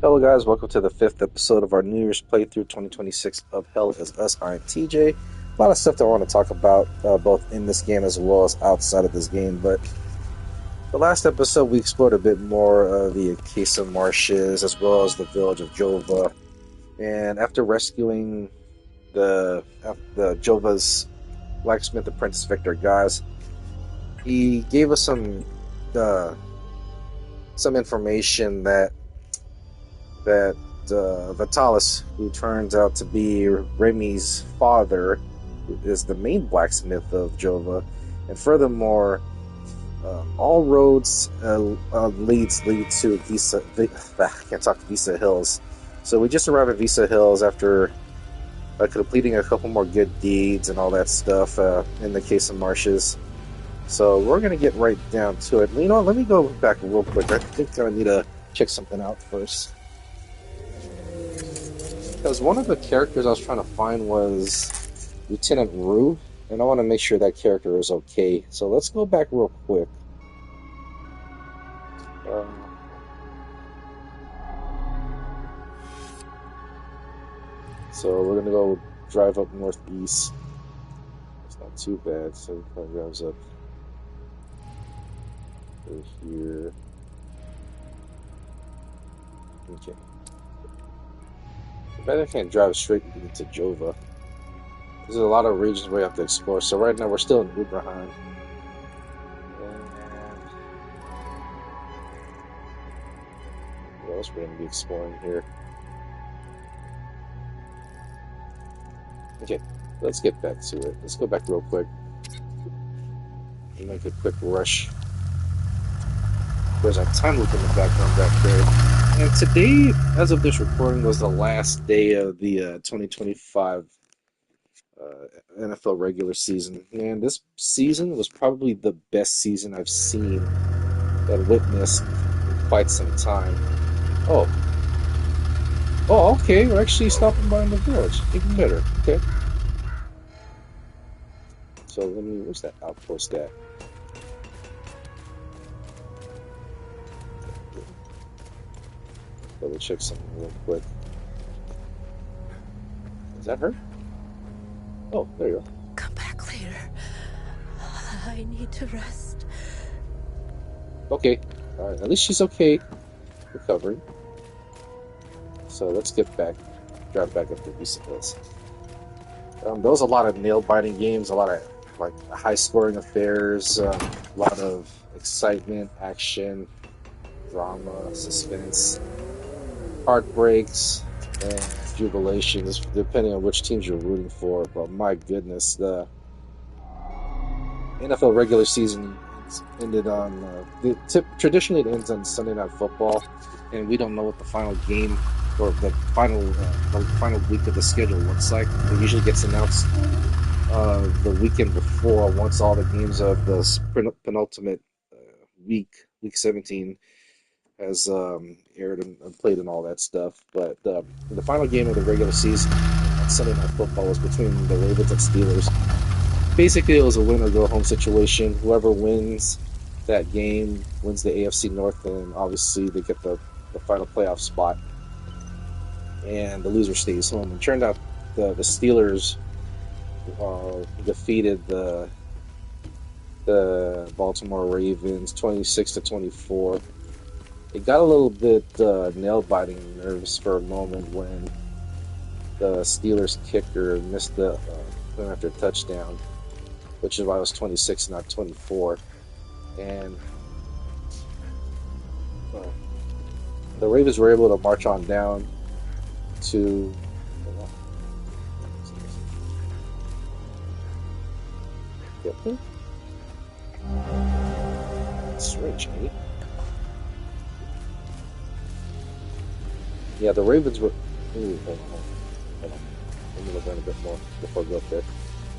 Hello guys, welcome to the fifth episode of our New Year's playthrough 2026 of Hell Is Us. I'm TJ. A lot of stuff that I want to talk about, both in this game as well as outside of this game, but the last episode we explored a bit more of the Acacia Marshes as well as the village of Jova, and after rescuing the Jova's blacksmith apprentice Victor guys, he gave us some information that Vitalis, who turns out to be Rémi's father, is the main blacksmith of Jova, and furthermore, all roads lead to I can't talk to Vyssa Hills. So we just arrived at Vyssa Hills after completing a couple more good deeds and all that stuff in the Acacia Marshes. So we're gonna get right down to it. You know what, let me go back real quick. I think I need to check something out first. Because one of the characters I was trying to find was Lieutenant Rue, and I want to make sure that character is okay. So let's go back real quick. So we're going to go drive up northeast. It's not too bad, so it kind of drives up over here. Okay. I bet I can't drive straight into Jova. There's a lot of regions we have to explore. So right now we're still in Uberheim. What else we're going to be exploring here? Okay, let's get back to it. Let's go back real quick and make a quick rush. There's a time loop in the background back there. And today, as of this recording, was the last day of the 2025 NFL regular season. And this season was probably the best season I've seen and witnessed in quite some time. Oh, okay, we're actually stopping by in the village. Even better, okay. So where's that outpost at? Double check something real quick. Is that her? Oh, there you go. Come back later. I need to rest. Okay, alright, at least she's okay. Recovering. So let's drive back up to Vyssa Hills. There was a lot of nail-biting games, a lot of high-scoring affairs, a lot of excitement, action, drama, suspense, heartbreaks, and jubilations, depending on which teams you're rooting for. But my goodness, the NFL regular season ended on traditionally it ends on Sunday Night Football, and we don't know what the final game or the final week of the schedule looks like. It usually gets announced the weekend before, once all the games of the penultimate week 17 has aired and played and all that stuff. But the final game of the regular season on Sunday Night Football was between the Ravens and Steelers. Basically, it was a win or go home situation. Whoever wins that game wins the AFC North, and obviously they get the final playoff spot. And the loser stays home. It turned out the Steelers defeated the Baltimore Ravens 26-24. It got a little bit nail-biting nervous for a moment when the Steelers kicker missed the went after a touchdown, which is why it was 26, not 24. And the Ravens were able to march on down to strange, eh? Yeah, the Ravens were. Ooh, hold on. Let me look around a bit more before I go up there.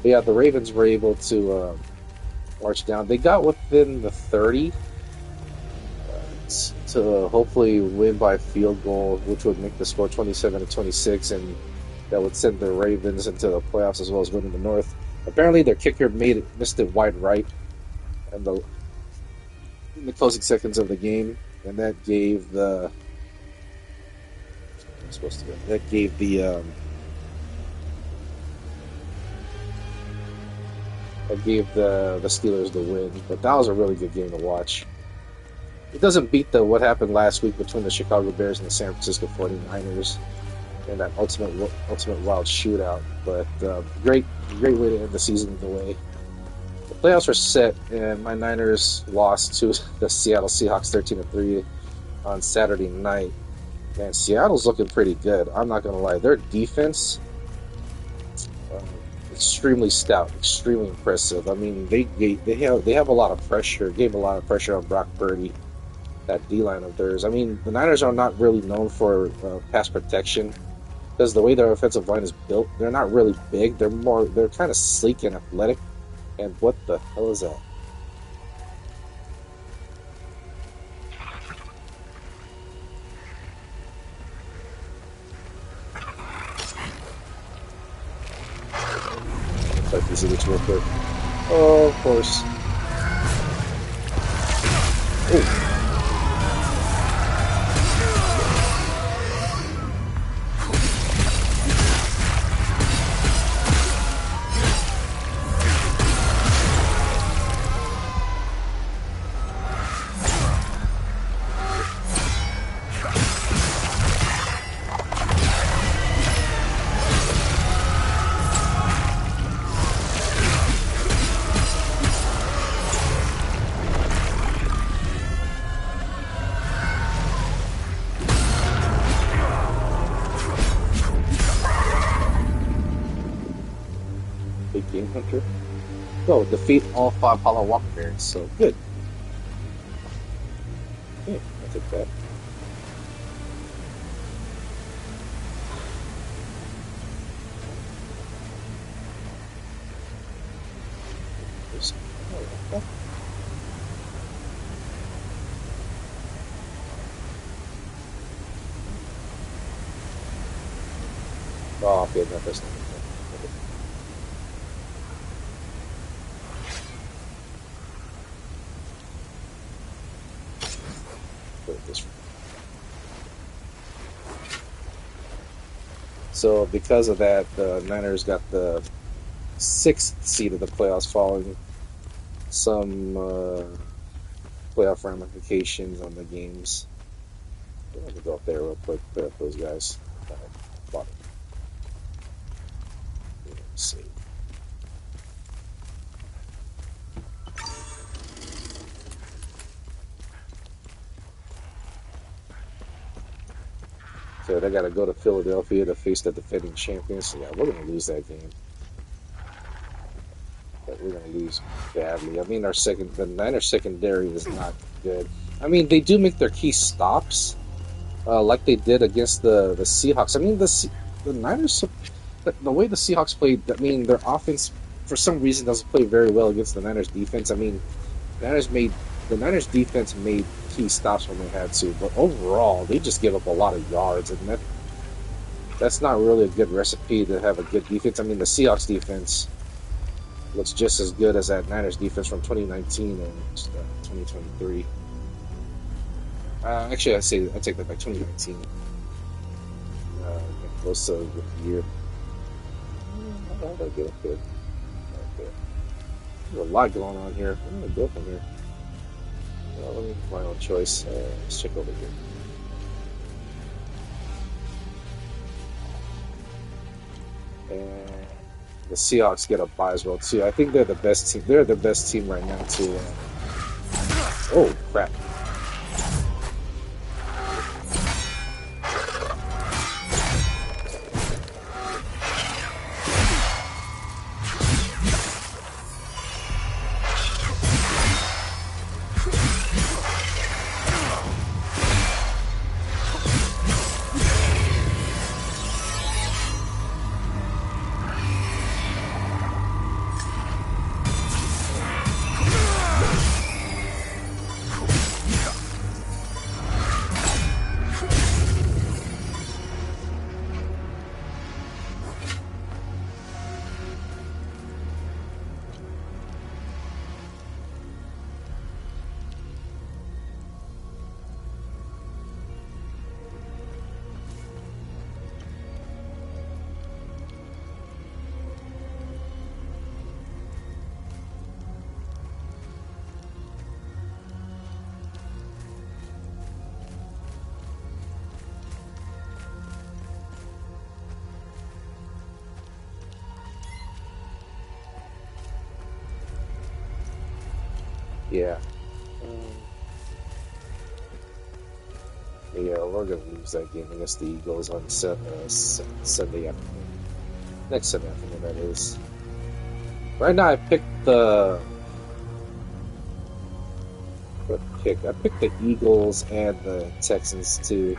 But yeah, the Ravens were able to march down. They got within the 30 to hopefully win by field goal, which would make the score 27-26, and that would send the Ravens into the playoffs as well as winning the North. Apparently, their kicker missed it wide right in the closing seconds of the game, and that gave the supposed to. That gave the Steelers the win, but that was a really good game to watch. It doesn't beat what happened last week between the Chicago Bears and the San Francisco 49ers and that ultimate wild shootout, but great way to end the season the way. The playoffs are set, and my Niners lost to the Seattle Seahawks 13-3 on Saturday night. Man, Seattle's looking pretty good. I'm not gonna lie, their defense extremely stout, extremely impressive. I mean, they have a lot of pressure. Gave a lot of pressure on Brock Purdy, that D-line of theirs. I mean, the Niners are not really known for pass protection because the way their offensive line is built, they're not really big. They're kind of sleek and athletic. And what the hell is that? Type these idiots real quick. Oh, of course. Oh. Game Hunter. Oh, defeat all 5 Hollow Walker variants, so good. Okay, I'll take that. Oh, okay, no, that's not okay. So because of that, the Niners got the 6th seed of the playoffs following some playoff ramifications on the games. Let me go up there real quick, put up those guys. Let's see. So they got to go to Philadelphia to face the defending champions. So yeah, we're going to lose that game. But we're going to lose badly. I mean, the Niners secondary is not good. I mean, they do make their key stops, like they did against the Seahawks. I mean, the Niners, the way the Seahawks played, I mean, their offense for some reason doesn't play very well against the Niners defense. I mean, the Niners defense made key stops when they had to, but overall they just give up a lot of yards, and that's not really a good recipe to have a good defense. I mean, the Seahawks defense looks just as good as that Niners defense from 2019 and 2023. Actually, I take that back. 2019. Close to the year. How did I get up there? Okay. There's a lot going on here. I'm gonna go from here. Let me make my own choice. Let's check over here. And the Seahawks get a bye as well too. I think they're the best team. They're the best team right now too. Oh crap! Yeah. Yeah, we're gonna lose that game against the Eagles on Sunday afternoon. Next Sunday afternoon, that is. Right now, I picked the. I picked the Eagles and the Texans to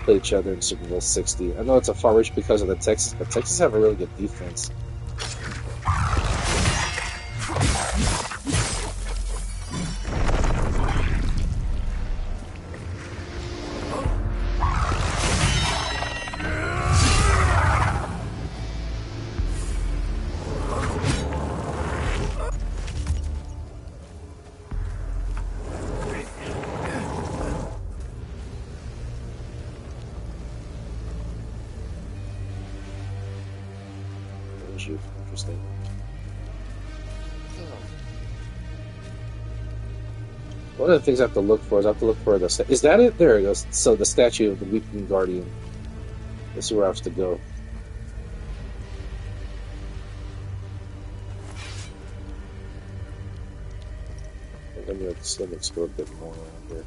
play each other in Super Bowl 60. I know it's a far reach because of the Texans, but Texans have a really good defense. Interesting. One of the things I have to look for is the. Is that it? There it goes. So the statue of the Weeping Guardian. This is where I have to go. Let me explore a bit more around here.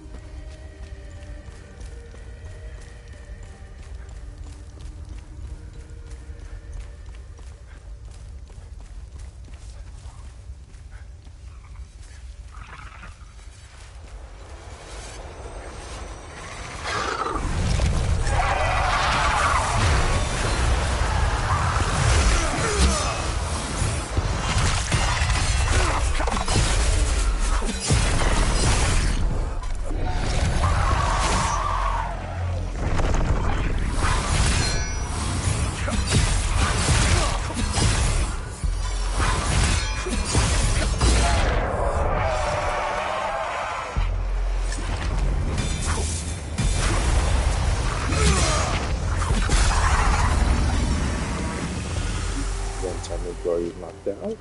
Guardian knocked out.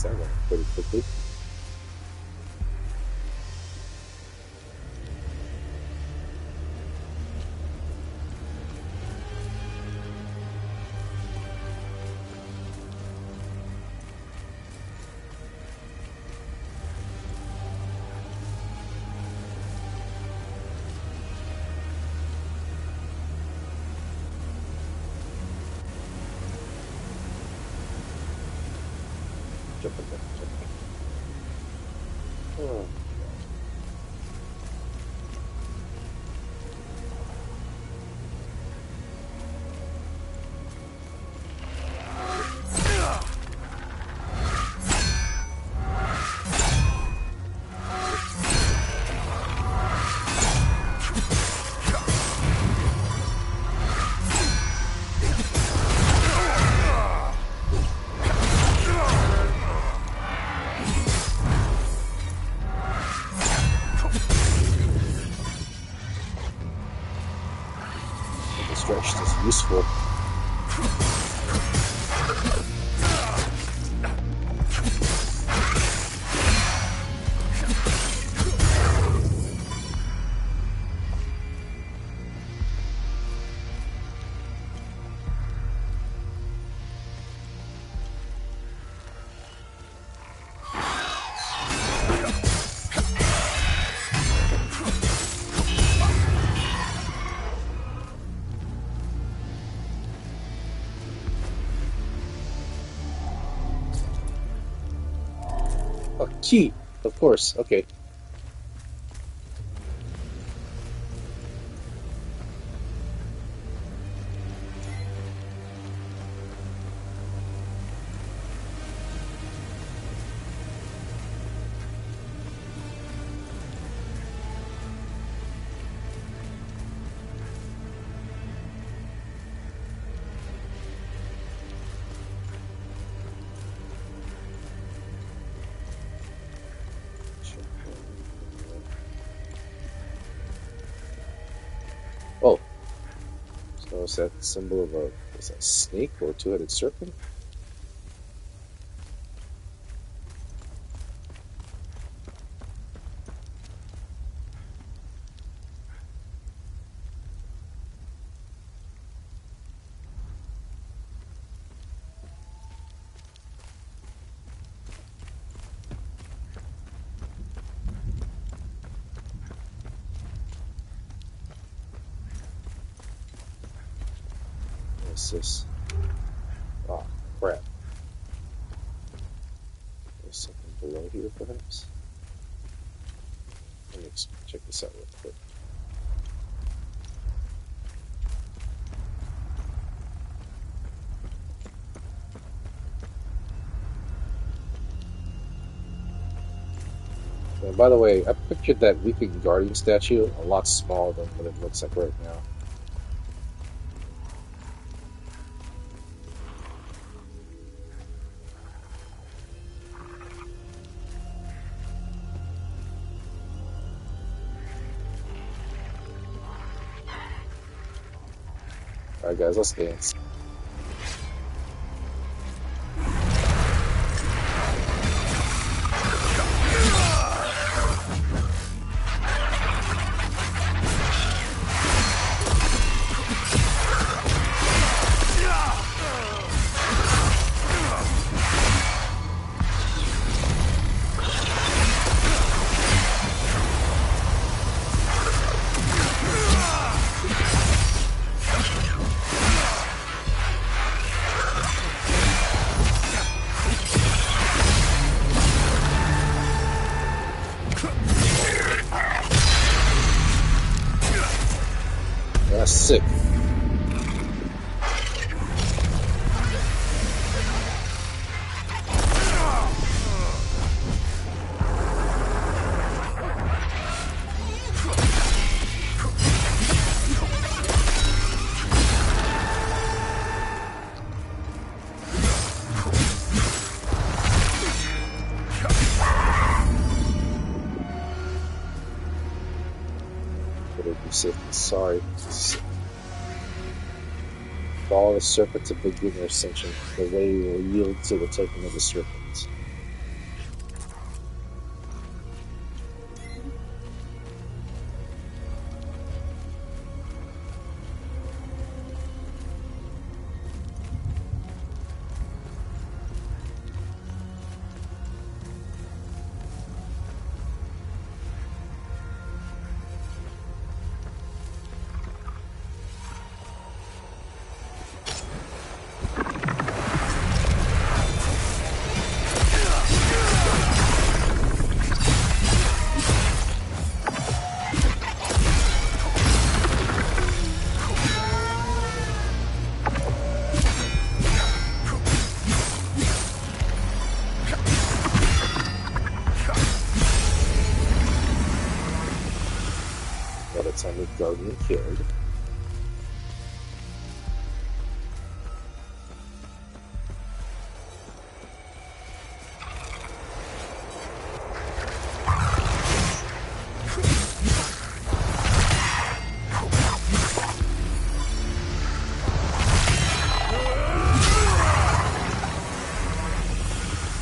That went pretty quickly. Oh. Stretched is useful. Oh, key, of course. Okay. What's that symbol of a? Is that a snake or a two-headed serpent? What's this? Oh, crap. There's something below here, perhaps? Let me check this out real quick. And by the way, I pictured that Weeping Guardian statue a lot smaller than what it looks like right now. Alright guys, let's dance. That's sick. Sorry. Follow the serpent to begin your ascension. The way you will yield to the token of the serpent. Guardian killed.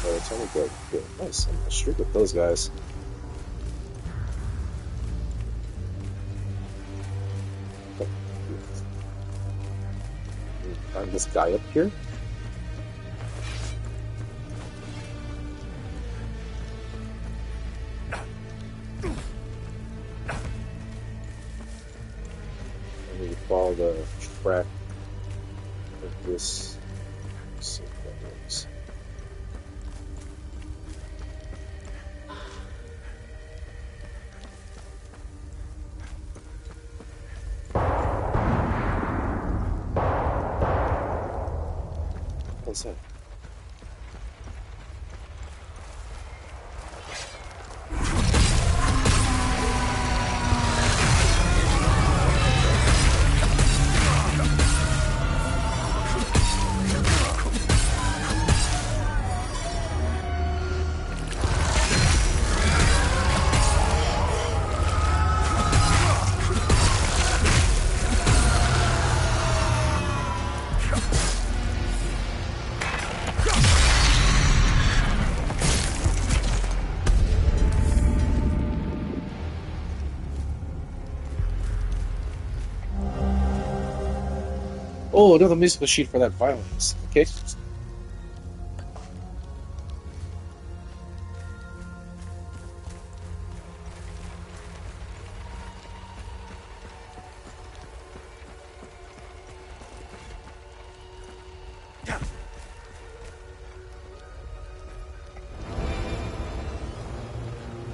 Oh, it's only good. Nice. I'm gonna streak with those guys. This guy up here. I need to follow the track of this. Let's see if that works. What's that? Oh, another musical sheet for that violence. Okay.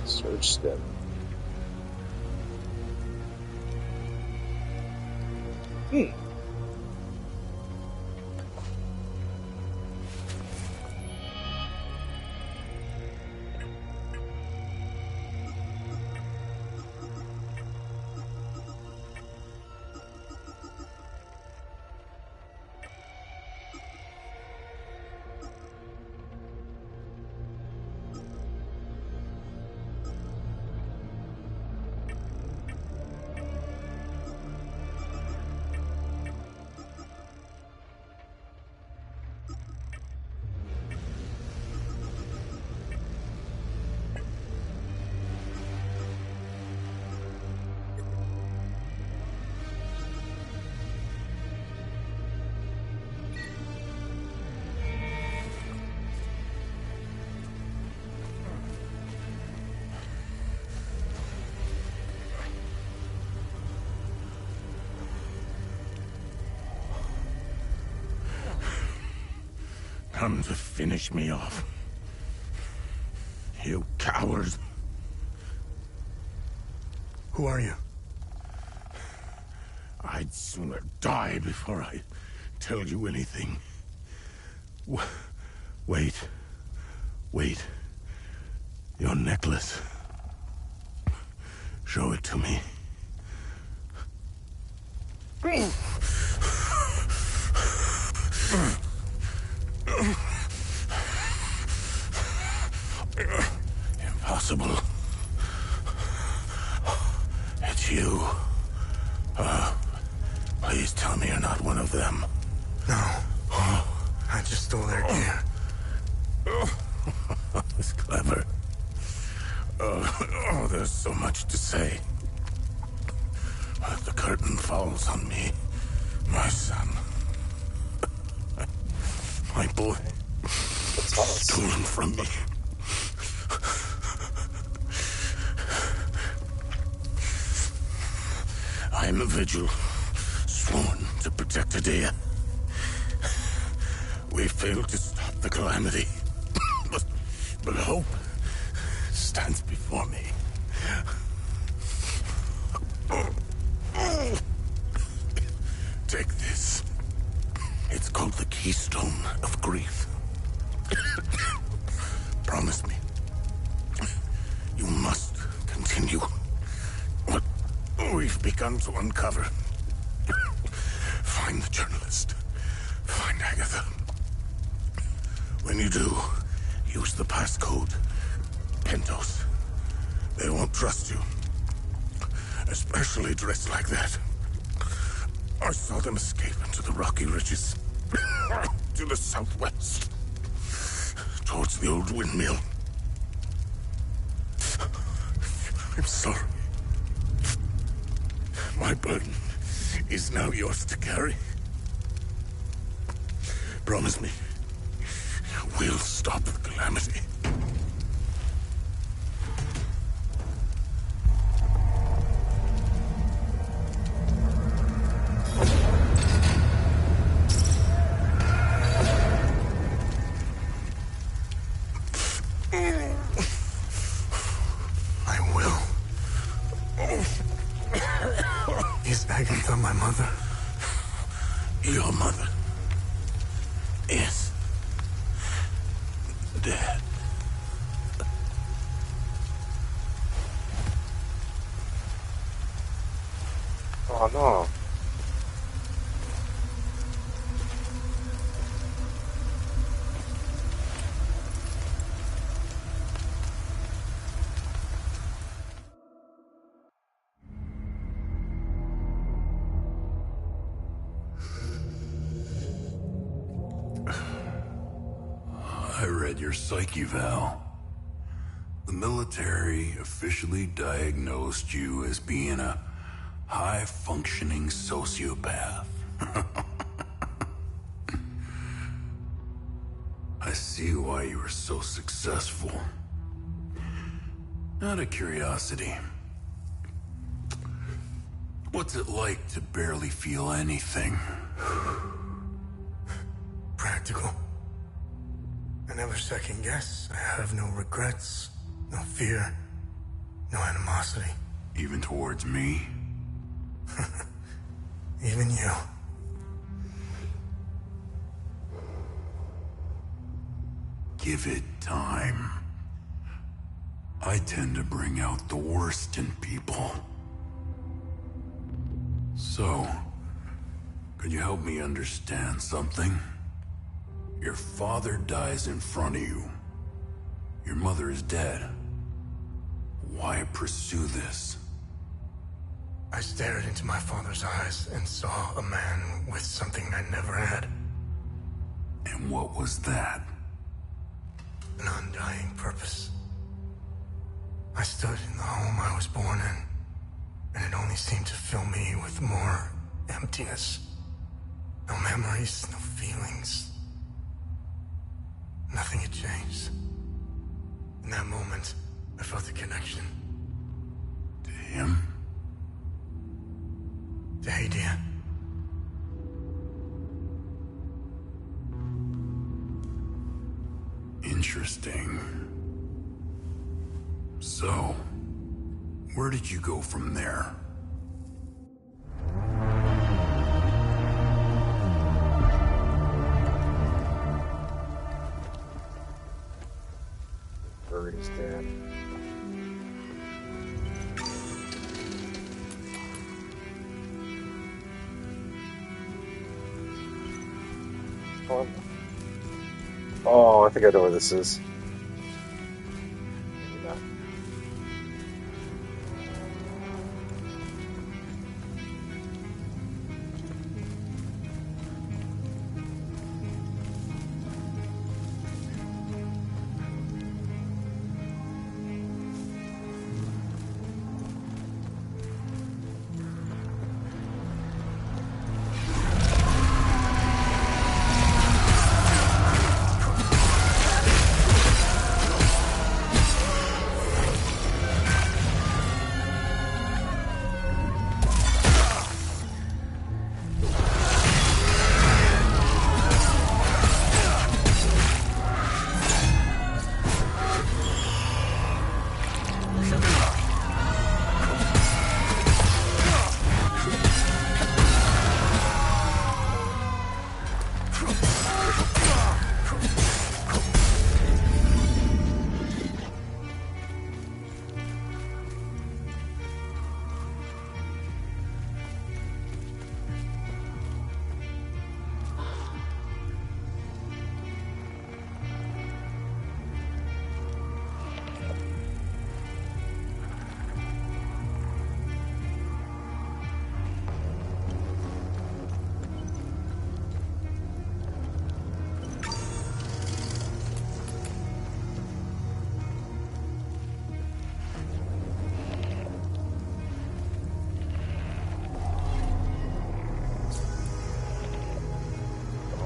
Surge step. Come to finish me off. You coward. Who are you? I'd sooner die before I tell you anything. Wait. Wait. Your necklace. Show it to me. Impossible. It's you. Please tell me you're not one of them. No. I just stole their gear. It's clever. Oh, there's so much to say. But the curtain falls on me. My son. My boy. Stolen from me. I'm a Vigil, sworn to protect Adea. We failed to stop the calamity, but hope stands before me. Take this. It's called the Keystone of Grief. Promise me. You must continue what we've begun to uncover. Find the journalist. Find Agatha. When you do, use the passcode. Pentos. They won't trust you. Especially dressed like that. I saw them escape into the rocky ridges. To the southwest. Towards the old windmill. I'm sorry. My burden is now yours to carry. Promise me, we'll stop the calamity. Agatha, my mother? Your mother is dead. Oh no. I read your psyche eval. The military officially diagnosed you as being a high-functioning sociopath. see why you were so successful. Out of curiosity, what's it like to barely feel anything? Practical. I never second guess. I have no regrets, no fear, no animosity. Even towards me? Even you. Give it time. I tend to bring out the worst in people. So, could you help me understand something? Your father dies in front of you. Your mother is dead. Why pursue this? I stared into my father's eyes and saw a man with something I never had. And what was that? An undying purpose. I stood in the home I was born in, and it only seemed to fill me with more emptiness. No memories, no feelings. Nothing had changed. In that moment, I felt a connection. To him? To Hadia. Interesting. So, where did you go from there? Bird is dead. Oh, I think I know where this is. Maybe not.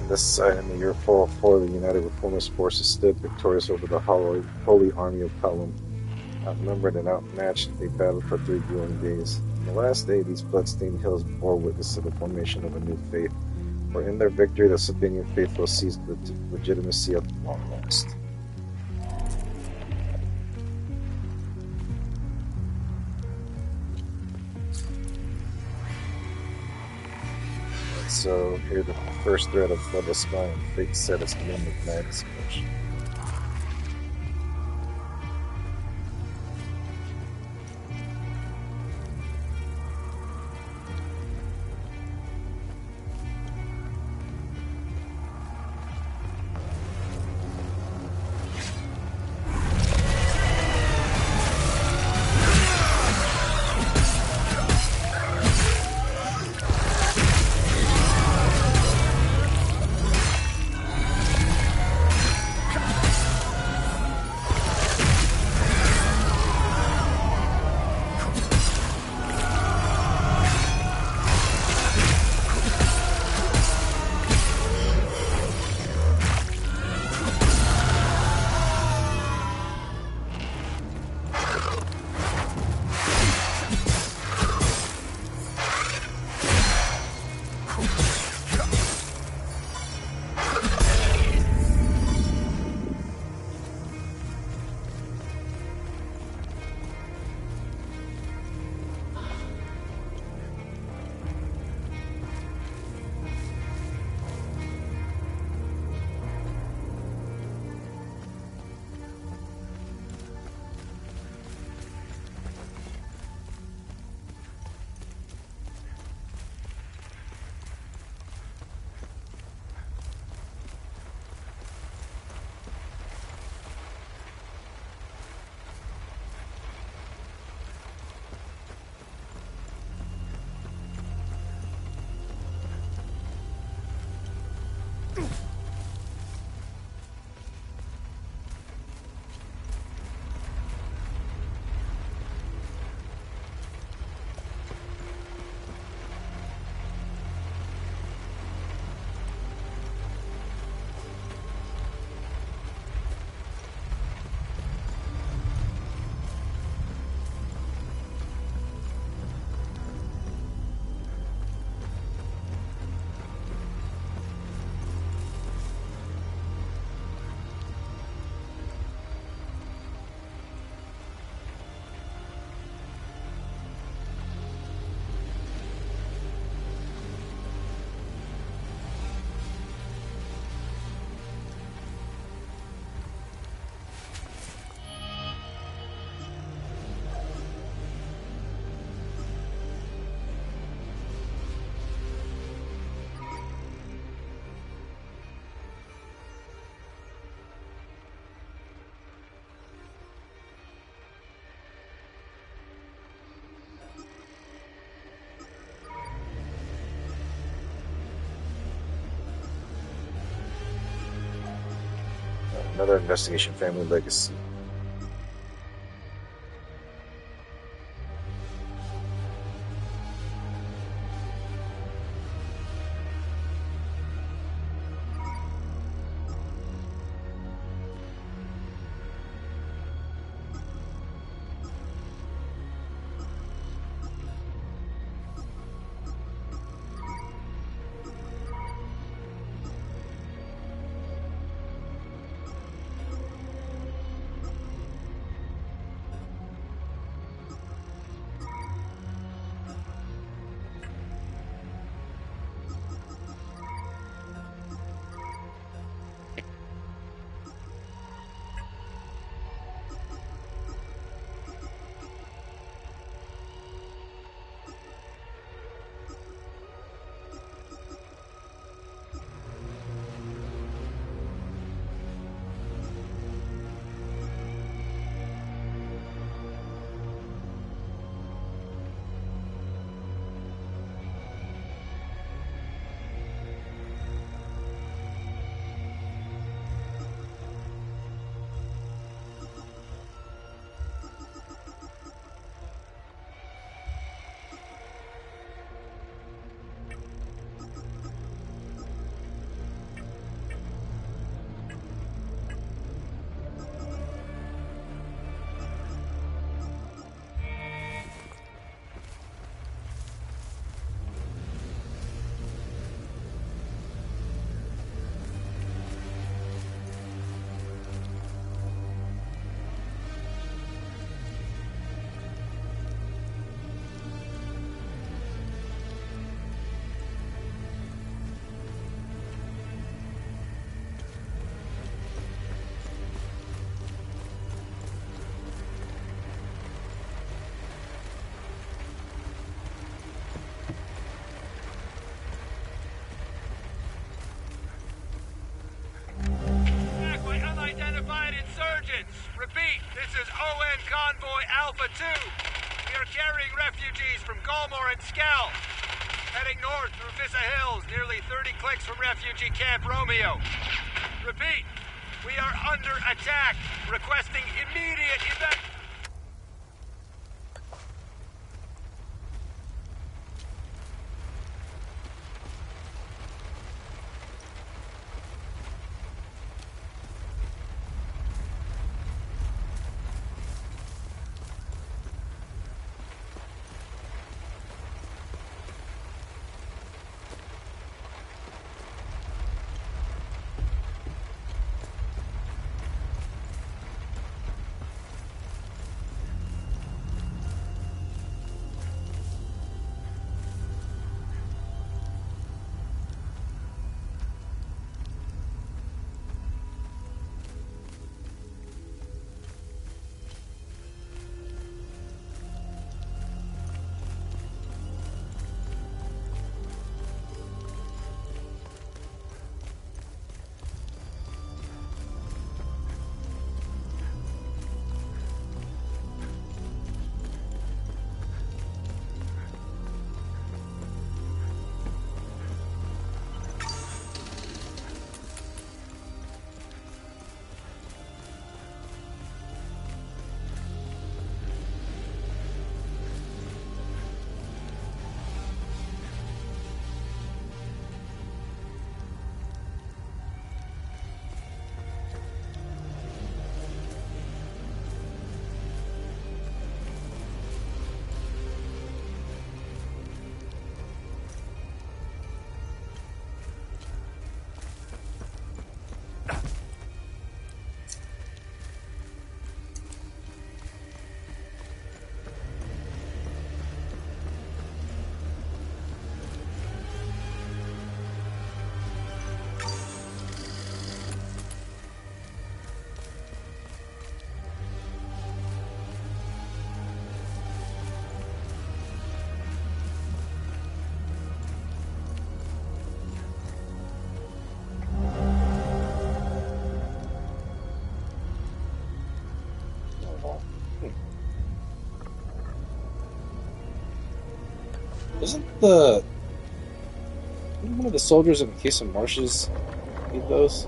This side, in the year 404, the United Reformist forces stood victorious over the Holy Army of Pelham. Outnumbered and outmatched, they battled for 3 grueling days. On the last day, these blood-stained hills bore witness to the formation of a new faith, for in their victory, the Sabinian faithful seized the legitimacy of the long lost. So here the first thread of Bloodless Spine, fate set its name with Magnus Push. Another investigation, family legacy. Repeat, this is ON Convoy Alpha 2. We are carrying refugees from Galmore and Skell. Heading north through Vyssa Hills, nearly 30 clicks from refugee Camp Romeo. Repeat, we are under attack. Requesting immediate evacuation. Isn't one of the soldiers in the case of marshes need those?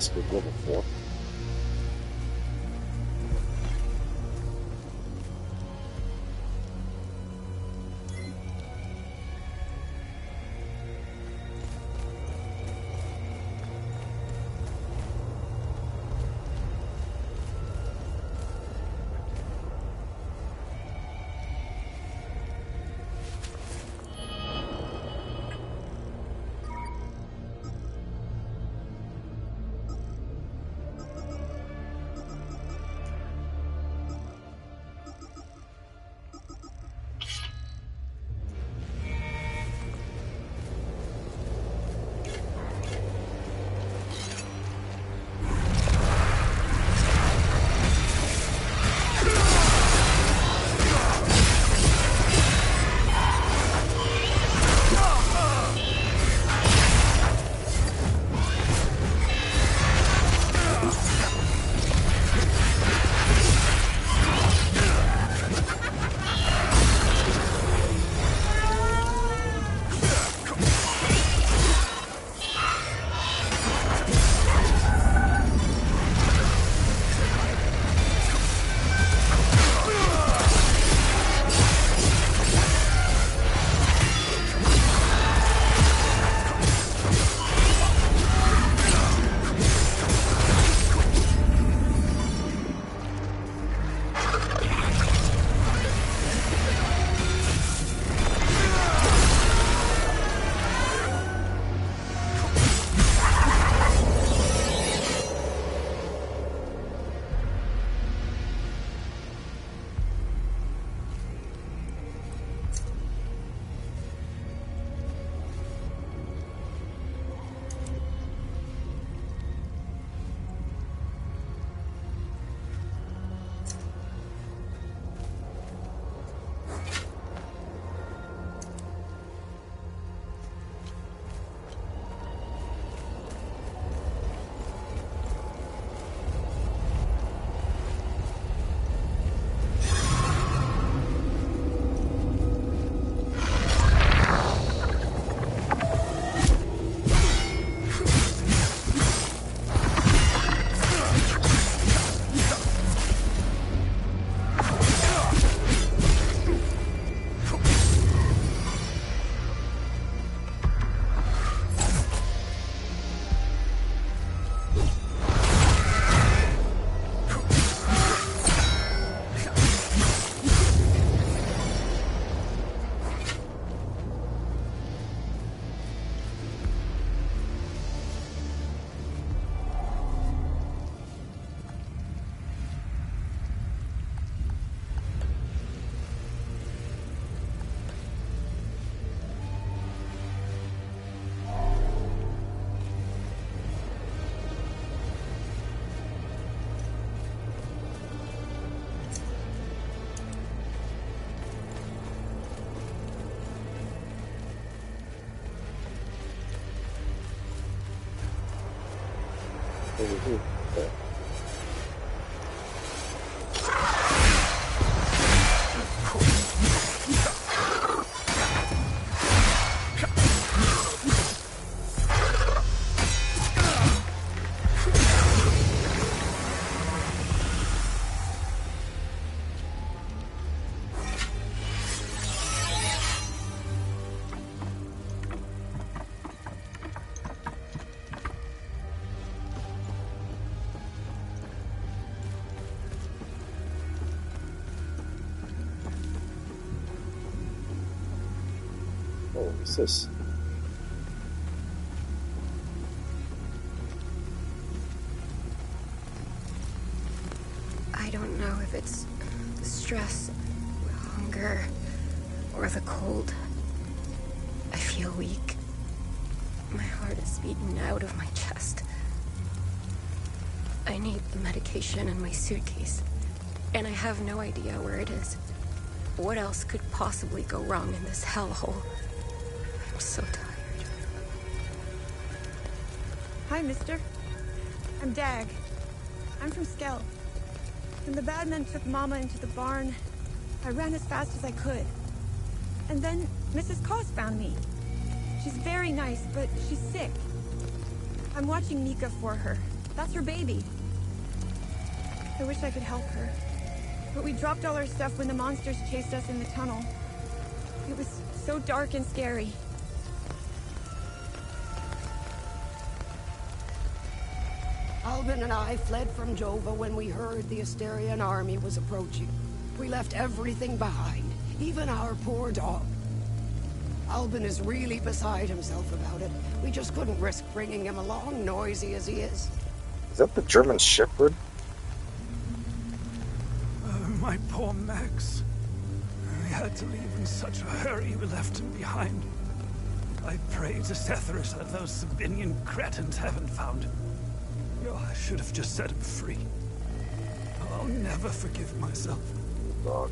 possibly level 4. What's this? I don't know if it's the stress, the hunger, or the cold. I feel weak. My heart is beating out of my chest. I need the medication in my suitcase, and I have no idea where it is. What else could possibly go wrong in this hellhole? I'm so tired. Hi, mister. I'm Dag. I'm from Skell. When the bad men took Mama into the barn, I ran as fast as I could. And then Mrs. Koss found me. She's very nice, but she's sick. I'm watching Mika for her. That's her baby. I wish I could help her. But we dropped all our stuff when the monsters chased us in the tunnel. It was so dark and scary. Albin and I fled from Jova when we heard the Asterian army was approaching. We left everything behind, even our poor dog. Albin is really beside himself about it. We just couldn't risk bringing him along, noisy as he is. Is that the German Shepherd? My poor Max. I had to leave in such a hurry we left him behind. I pray to Setherus that those Sabinian cretins haven't found him. Oh, I should have just set him free. I'll never forgive myself. Dog.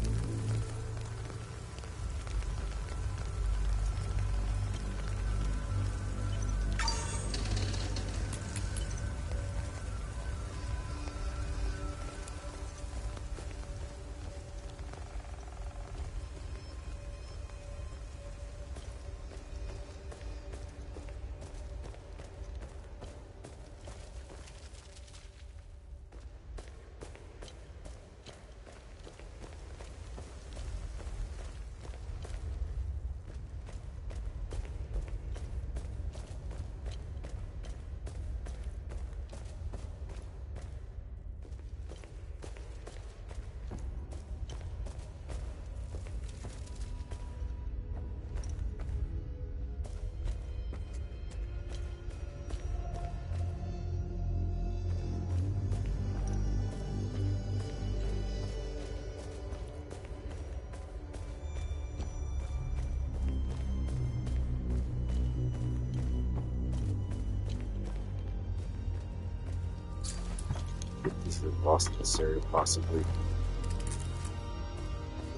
Easily lost in this area, possibly. Do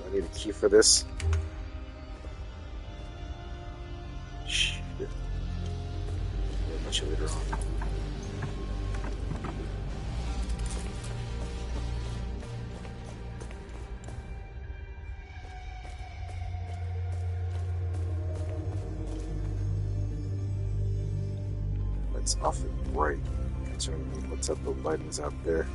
I need a key for this? Shit. I'll bet you later on. It's awfully bright. Concerning what's up, the lighting's out there.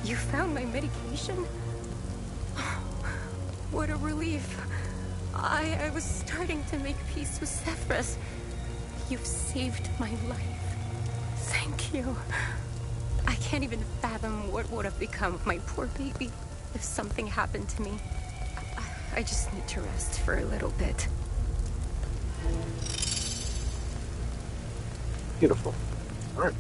You found my medication? What a relief. I was starting to make peace with Setherus. You've saved my life. Thank you. I can't even fathom what would have become of my poor baby if something happened to me. I just need to rest for a little bit. Beautiful. All right.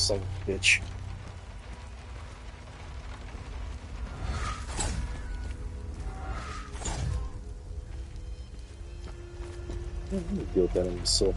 Son of a bitch. Let me deal with that on himself.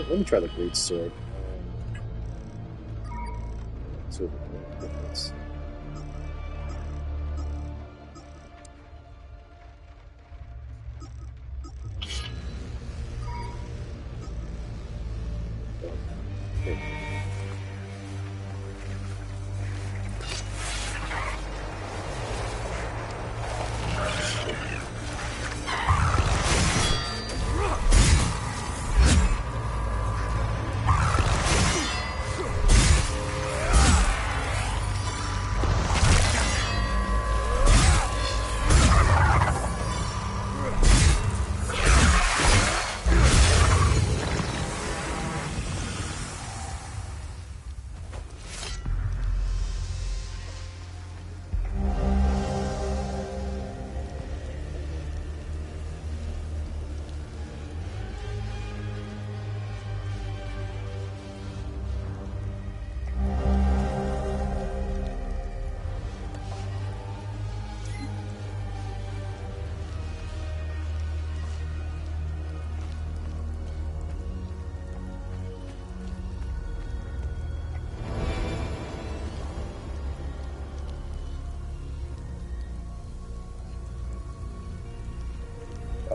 Let me try the great sword. See what the difference. Okay.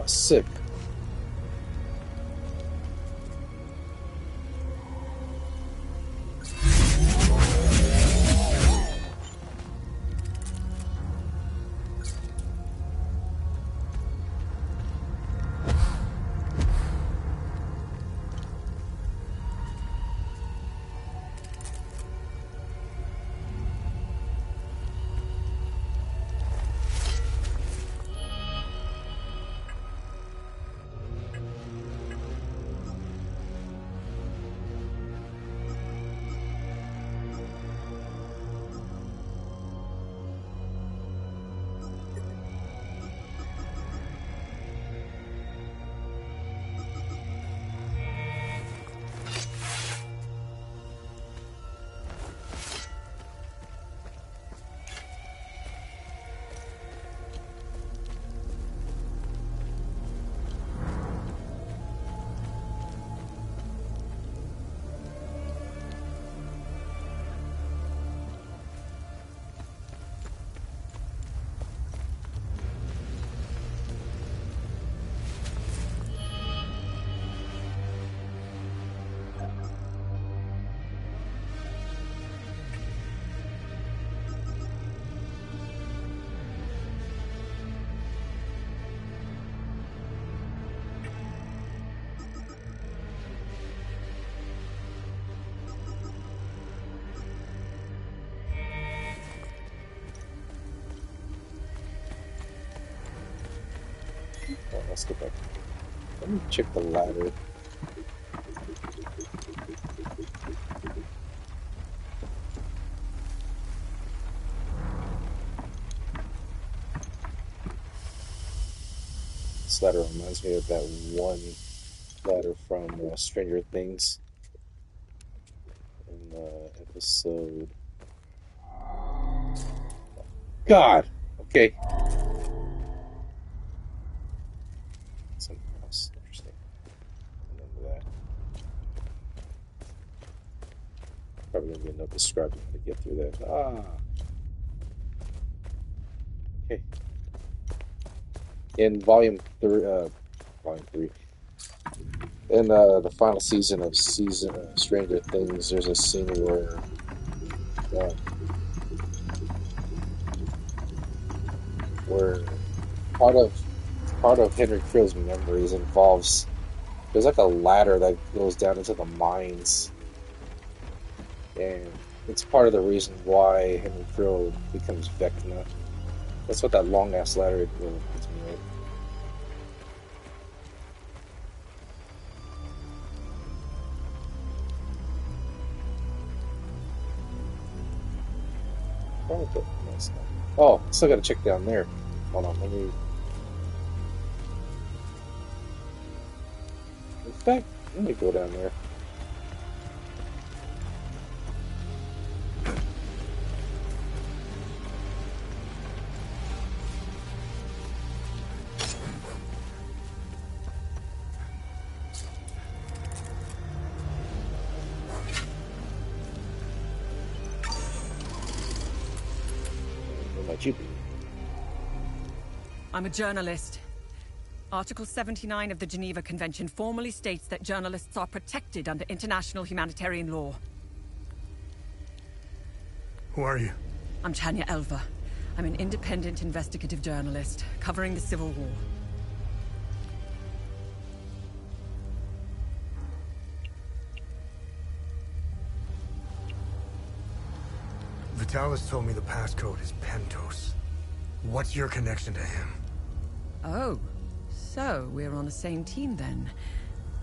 Sick. Let's go back. Let me check the ladder. This ladder reminds me of that one ladder from Stranger Things in episode. God. Okay. Something else interesting. Remember that. Probably gonna be a note describing how to get through that. Okay. In volume three, in the final season of Stranger Things, there's a scene where part of Henry Crill's memories involves there's like a ladder that goes down into the mines, and it's part of the reason why Henry Krill becomes Vecna. That's what that long ass ladder reminds me of. Oh, still gotta check down there. Hold on, let me. In fact, let me go down there. I'm a journalist. Article 79 of the Geneva Convention formally states that journalists are protected under international humanitarian law. Who are you? I'm Tanya Elva. I'm an independent investigative journalist covering the Civil War. Vitalis told me the passcode is Pentos. What's your connection to him? Oh, so we're on the same team then.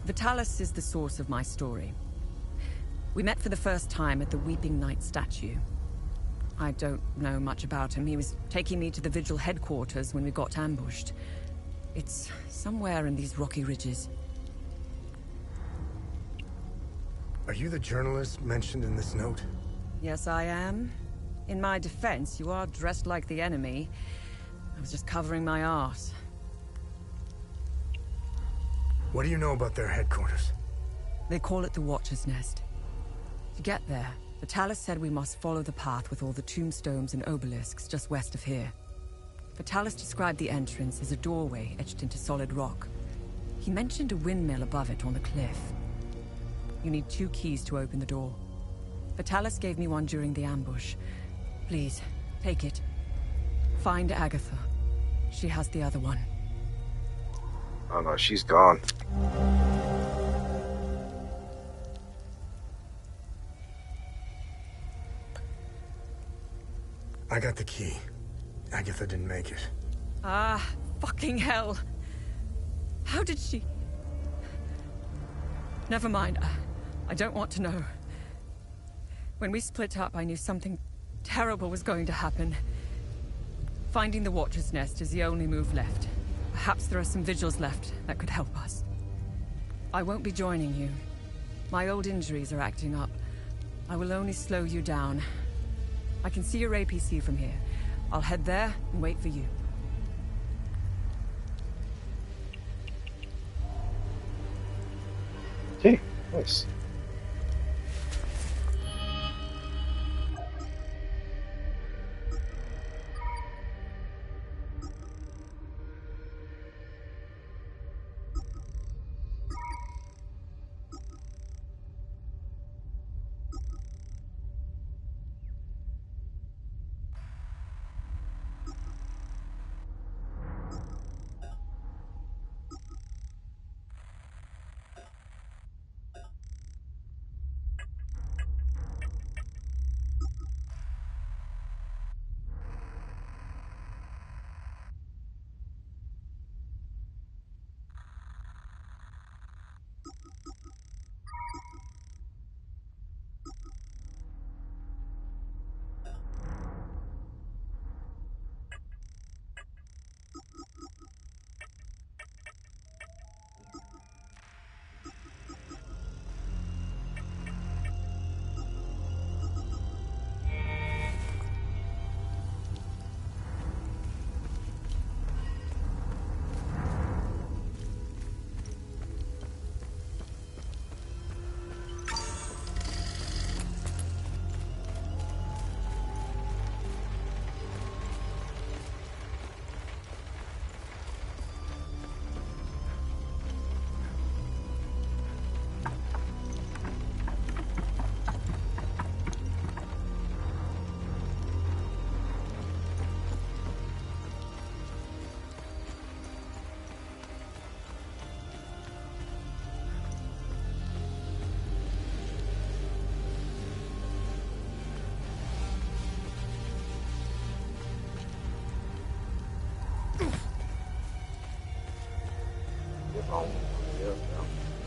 Vitalis is the source of my story. We met for the first time at the Weeping Knight statue. I don't know much about him. He was taking me to the Vigil headquarters when we got ambushed. It's somewhere in these rocky ridges. Are you the journalist mentioned in this note? Yes, I am. In my defense, you are dressed like the enemy. I was just covering my arse. What do you know about their headquarters? They call it the Watcher's Nest. To get there, Vitalis said we must follow the path with all the tombstones and obelisks just west of here. Vitalis described the entrance as a doorway etched into solid rock. He mentioned a windmill above it on the cliff. You need 2 keys to open the door. Vitalis gave me one during the ambush. Please, take it. Find Agatha. She has the other one. Oh no, she's gone. I got the key. Agatha didn't make it. Ah, fucking hell. How did she... Never mind. I don't want to know. When we split up, I knew something terrible was going to happen. Finding the Watcher's Nest is the only move left. Perhaps there are some Vigils left that could help us. I won't be joining you. My old injuries are acting up. I will only slow you down. I can see your APC from here. I'll head there and wait for you. Okay, nice.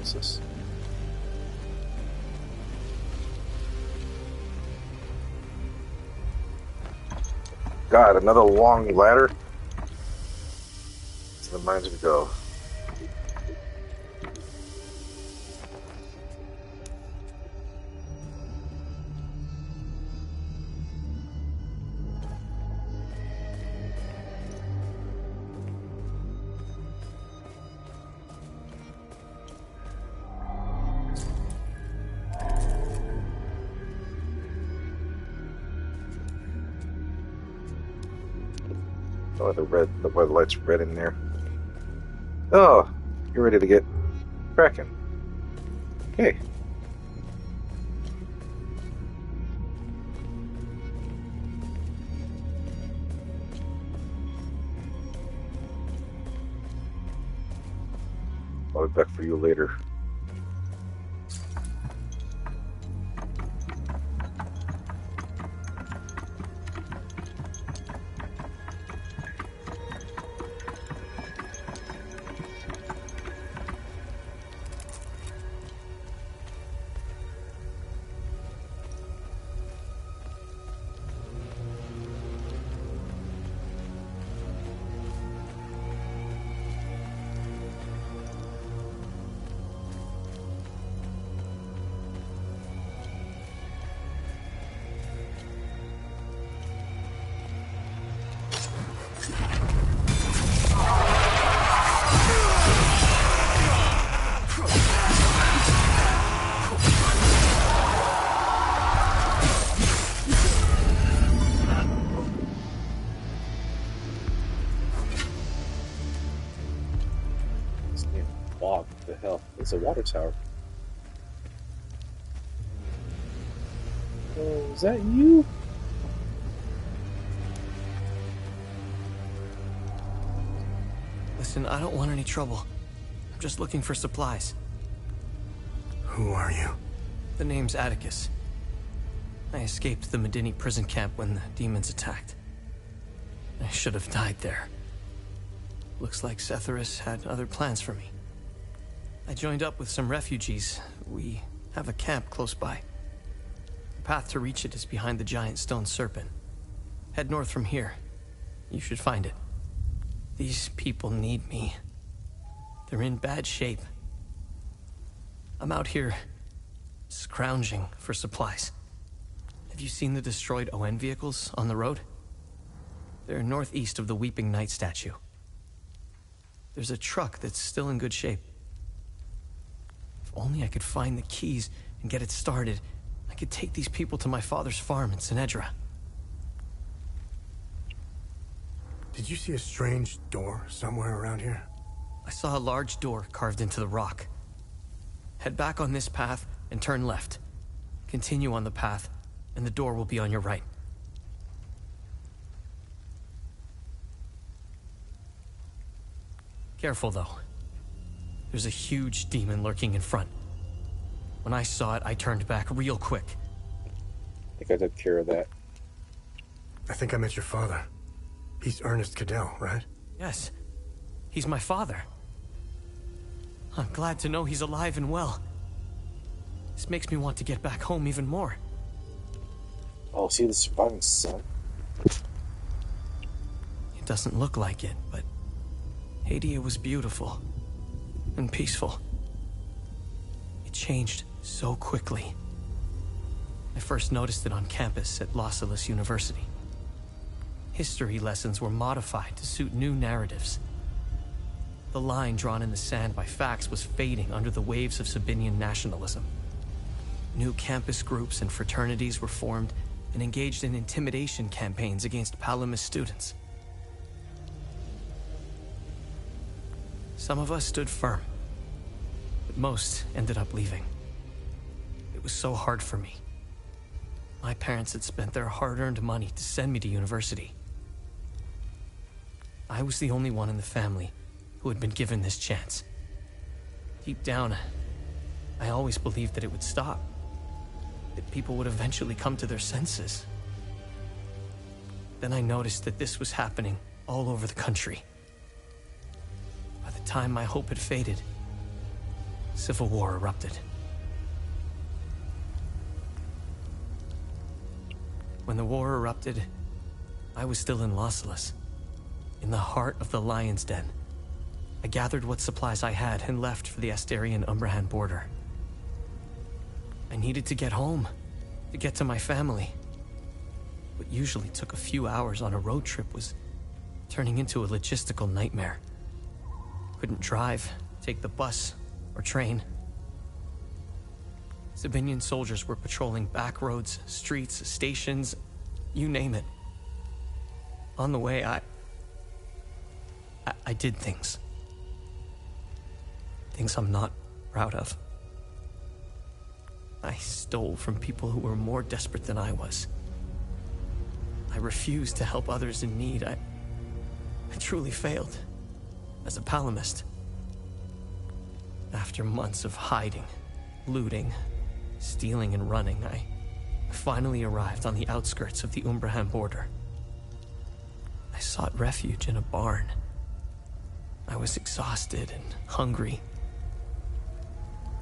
What's this? God, another long ladder? The mines would go. Oh, the light's red in there. Oh, you're ready to get cracking. Okay. I'll be back for you later. What the hell? It's a water tower. Is that you? Listen, I don't want any trouble. I'm just looking for supplies. Who are you? The name's Atticus. I escaped the Medini prison camp when the demons attacked. I should have died there. Looks like Setharus had other plans for me. I joined up with some refugees. We have a camp close by. The path to reach it is behind the giant stone serpent. Head north from here. You should find it. These people need me. They're in bad shape. I'm out here scrounging for supplies. Have you seen the destroyed ON vehicles on the road? They're northeast of the Weeping Knight statue. There's a truck that's still in good shape. If only I could find the keys and get it started, I could take these people to my father's farm in Sinedra. Did you see a strange door somewhere around here? I saw a large door carved into the rock. Head back on this path and turn left. Continue on the path, and the door will be on your right. Careful, though. There's a huge demon lurking in front. When I saw it, I turned back real quick. I think I took care of that. I think I met your father. He's Ernest Cadell, right? Yes. He's my father. I'm glad to know he's alive and well. This makes me want to get back home even more. Oh, see the surviving son? It doesn't look like it, but Hadia was beautiful and peaceful. It changed so quickly. I first noticed it on campus at Los Angeles University. History lessons were modified to suit new narratives. The line drawn in the sand by facts was fading under the waves of Sabinian nationalism. New campus groups and fraternities were formed and engaged in intimidation campaigns against Palamas students. Some of us stood firm, but most ended up leaving. It was so hard for me. My parents had spent their hard-earned money to send me to university. I was the only one in the family who had been given this chance. Deep down, I always believed that it would stop, that people would eventually come to their senses. Then I noticed that this was happening all over the country. By the time my hope had faded, civil war erupted. When the war erupted, I was still in Losselis, in the heart of the Lion's Den. I gathered what supplies I had and left for the Astarian-Umbrahan border. I needed to get home, to get to my family. What usually took a few hours on a road trip was turning into a logistical nightmare. Couldn't drive, take the bus, or train. Sabinian soldiers were patrolling back roads, streets, stations, you name it. On the way, I did things. Things I'm not proud of. I stole from people who were more desperate than I was. I refused to help others in need. I truly failed as a palamist. After months of hiding, looting, stealing, and running, I finally arrived on the outskirts of the Umbrahan border. I sought refuge in a barn. I was exhausted and hungry.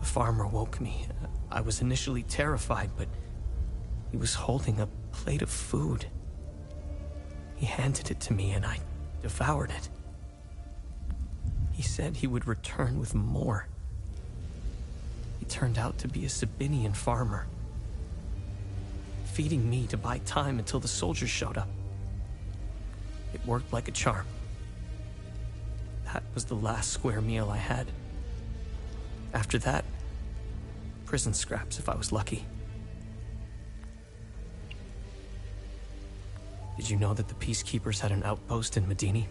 The farmer woke me. I was initially terrified, but he was holding a plate of food. He handed it to me and I devoured it. He said he would return with more. He turned out to be a Sabinian farmer, feeding me to buy time until the soldiers showed up. It worked like a charm. That was the last square meal I had. After that, prison scraps if I was lucky. Did you know that the peacekeepers had an outpost in Medini?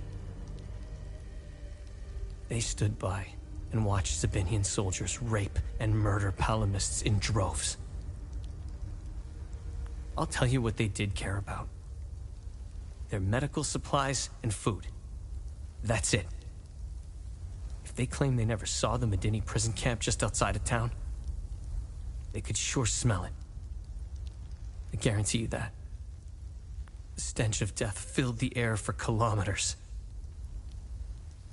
They stood by and watched Sabinian soldiers rape and murder palamists in droves. I'll tell you what they did care about. Their medical supplies and food. That's it. If they claim they never saw the Medini prison camp just outside of town, they could sure smell it. I guarantee you that. The stench of death filled the air for kilometers.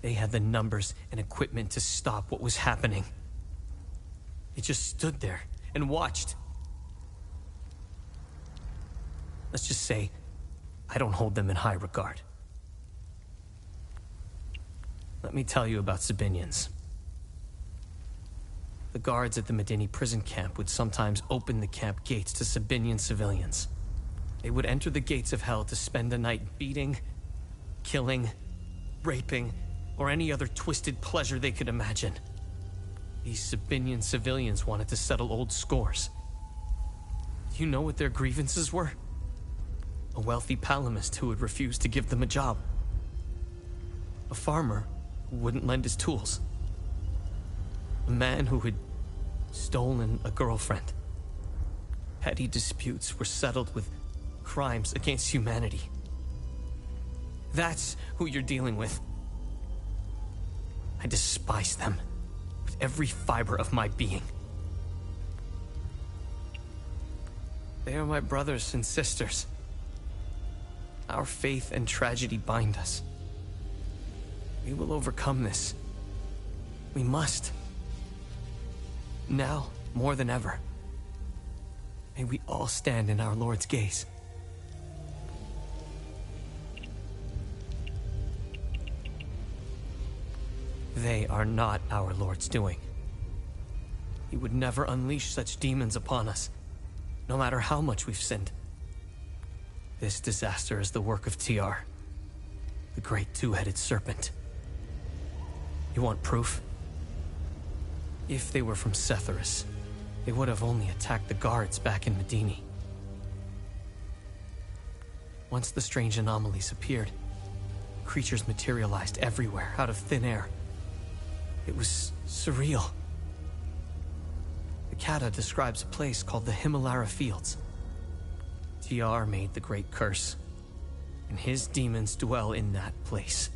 They had the numbers and equipment to stop what was happening. They just stood there and watched. Let's just say, I don't hold them in high regard. Let me tell you about Sabinians. The guards at the Medini prison camp would sometimes open the camp gates to Sabinian civilians. They would enter the gates of hell to spend the night beating, killing, raping, or any other twisted pleasure they could imagine. These Sabinian civilians wanted to settle old scores. Do you know what their grievances were? A wealthy palamist who would refuse to give them a job. A farmer who wouldn't lend his tools. A man who had stolen a girlfriend. Petty disputes were settled with crimes against humanity. That's who you're dealing with. I despise them with every fiber of my being. They are my brothers and sisters. Our faith and tragedy bind us. We will overcome this. We must. Now, more than ever. May we all stand in our Lord's gaze. They are not our Lord's doing. He would never unleash such demons upon us, no matter how much we've sinned. This disaster is the work of TR, the great two-headed serpent. You want proof? If they were from Setharis, they would have only attacked the guards back in Medini. Once the strange anomalies appeared, creatures materialized everywhere out of thin air. It was surreal. The Kata describes a place called the Himalara Fields. TR made the great curse, and his demons dwell in that place.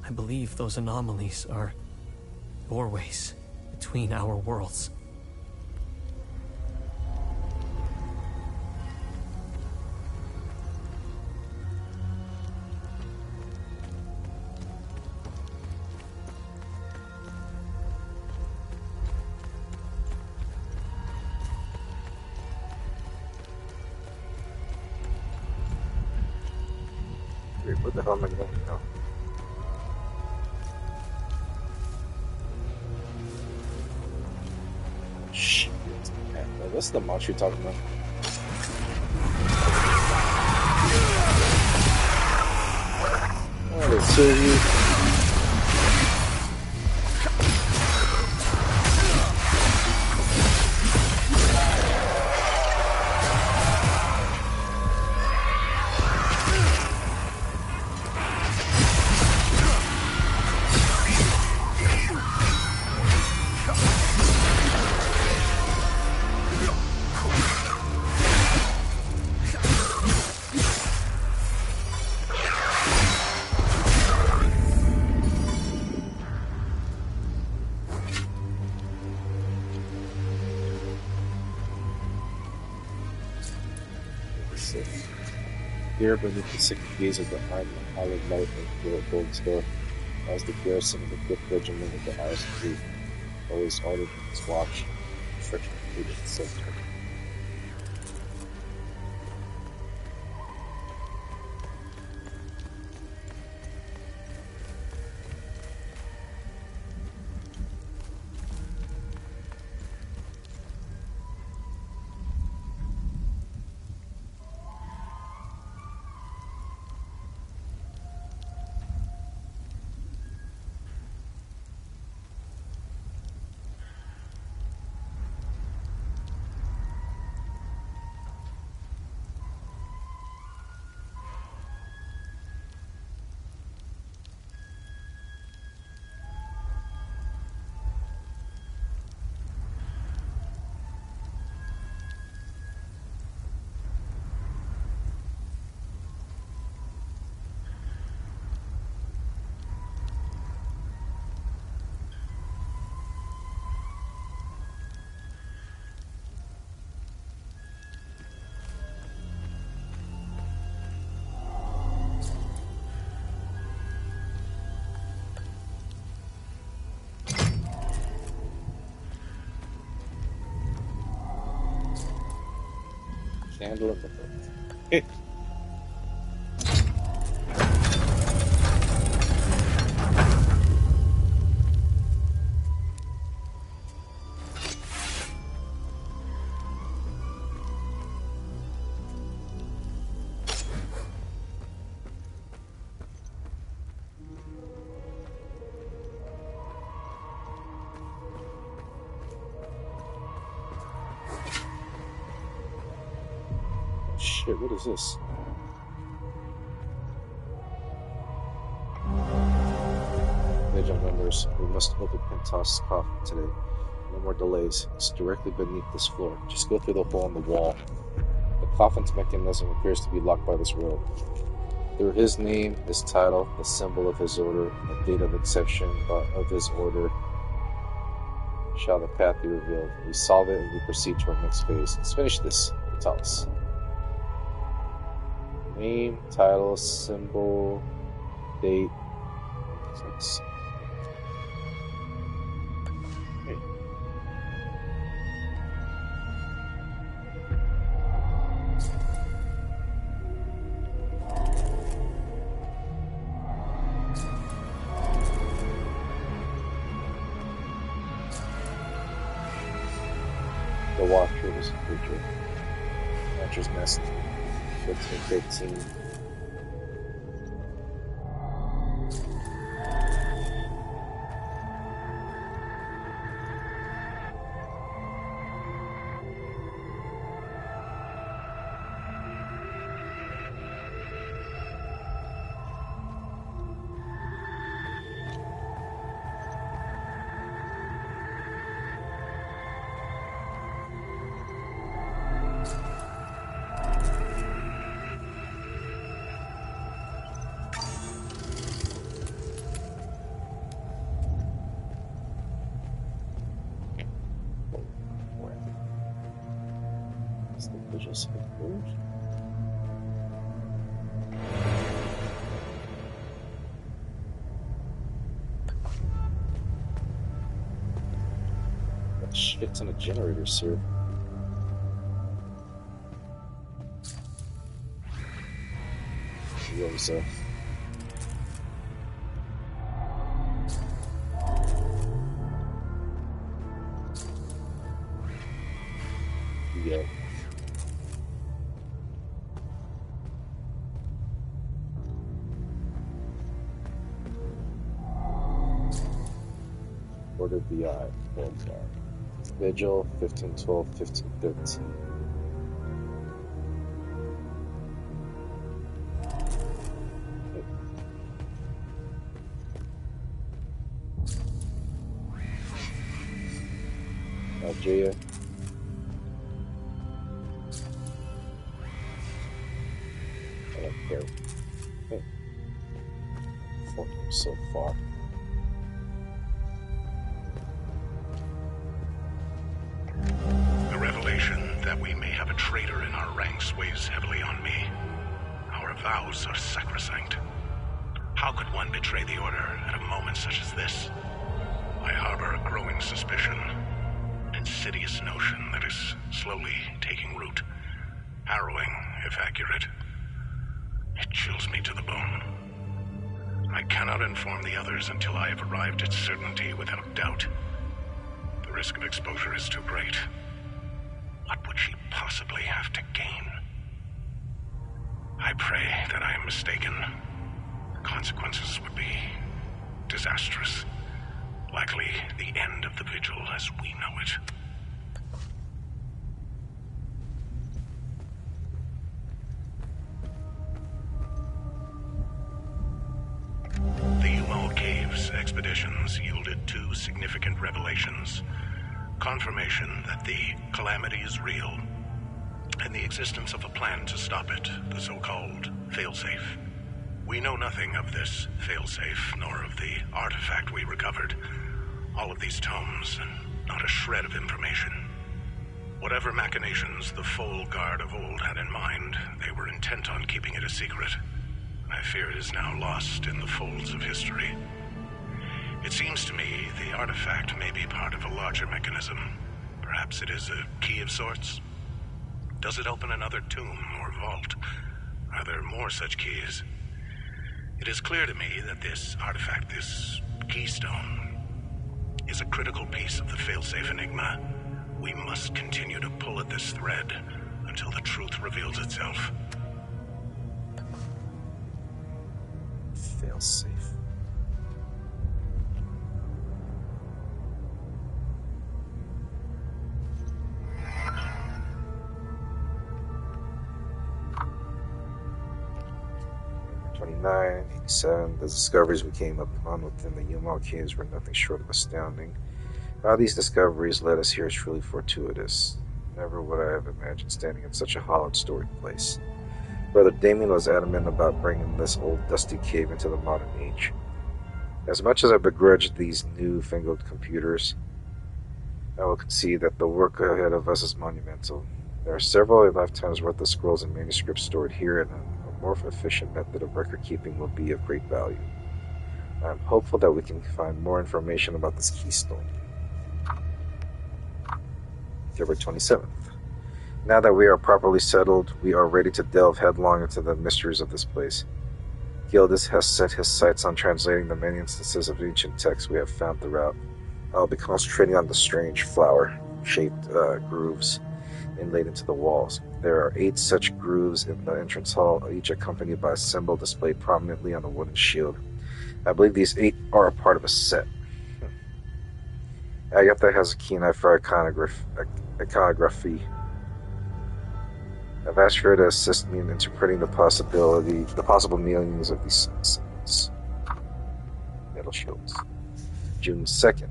I believe those anomalies are doorways between our worlds. Wait, where the hell am I going now? Shit. That's the monster you're talking about. Oh, there's two of you. Here beneath the sick gaze of the iron olive light of Golden's door, as the garrison of the 5th Regiment of the House of Grief, always ordered its watch, friction completed the center. Candle in the book. Hey. Shit, what is this? Vigil members, we must open Pentos' coffin today. No more delays. It's directly beneath this floor. Just go through the hole in the wall. The coffin's mechanism appears to be locked by this rope. Through his name, his title, the symbol of his order, the date of exception of his order, shall the path be revealed. We solve it and we proceed to our next phase. Let's finish this. Vitalis. Name, title, symbol, date. Six. Okay. The Watcher is a creature. Watcher's Nest. 1515. Vigil's headquarters. Got shit ton of generators here. Rosa. the Order BI, Vigil, 1512, 1513. Algeria. I don't care. Hey. 4 so far. The revelation that we may have a traitor in our ranks weighs heavily on me. Our vows are sacrosanct. How could one betray the Order at a moment such as this? I harbor a growing suspicion, an insidious notion that is slowly taking root. Harrowing, if accurate. It chills me to the bone. I cannot inform the others until I have arrived at certainty without doubt. The risk of exposure is too great. What would she possibly have to gain? I pray that I am mistaken. The consequences would be disastrous. Likely the end of the Vigil as we know it. The Umal Caves expeditions yielded 2 significant revelations. Confirmation that the calamity is real, and the existence of a plan to stop it, the so-called failsafe. We know nothing of this failsafe, nor of the artifact we recovered. All of these tomes, and not a shred of information. Whatever machinations the Foal Guard of old had in mind, they were intent on keeping it a secret. I fear it is now lost in the folds of history. It seems to me the artifact may be part of a larger mechanism. Perhaps it is a key of sorts? Does it open another tomb or vault? Are there more such keys? It is clear to me that this artifact, this keystone, is a critical piece of the failsafe enigma. We must continue to pull at this thread until the truth reveals itself. Failsafe. The discoveries we came upon within the Umal Caves were nothing short of astounding. How these discoveries led us here is truly fortuitous. Never would I have imagined standing in such a hallowed, storied place. Brother Damien was adamant about bringing this old, dusty cave into the modern age. As much as I begrudge these new-fangled computers, I will concede that the work ahead of us is monumental. There are several lifetimes worth of scrolls and manuscripts stored here, and a more efficient method of record-keeping will be of great value. I am hopeful that we can find more information about this keystone. February 27th. Now that we are properly settled, we are ready to delve headlong into the mysteries of this place. Gildas has set his sights on translating the many instances of ancient texts we have found throughout. I will be concentrating on the strange flower-shaped grooves inlaid into the walls. There are 8 such grooves in the entrance hall, each accompanied by a symbol displayed prominently on a wooden shield. I believe these 8 are a part of a set. Agatha has a keen eye for iconography. I've asked her to assist me in interpreting the possible meanings of these symbols. Metal shields. June 2nd.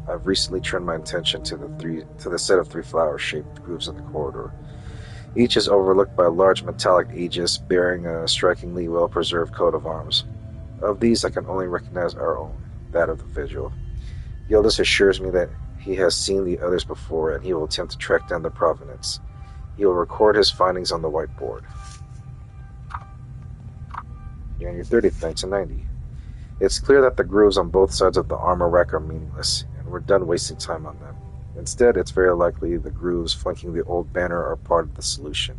I've recently turned my attention to the set of 3 flower-shaped grooves in the corridor. Each is overlooked by a large metallic aegis bearing a strikingly well-preserved coat of arms. Of these, I can only recognize our own, that of the Vigil. Gildas assures me that he has seen the others before, and he will attempt to track down their provenance. He will record his findings on the whiteboard. January 30th, 1990. It's clear that the grooves on both sides of the armor rack are meaningless, and we're done wasting time on them. Instead, it's very likely the grooves flanking the old banner are part of the solution.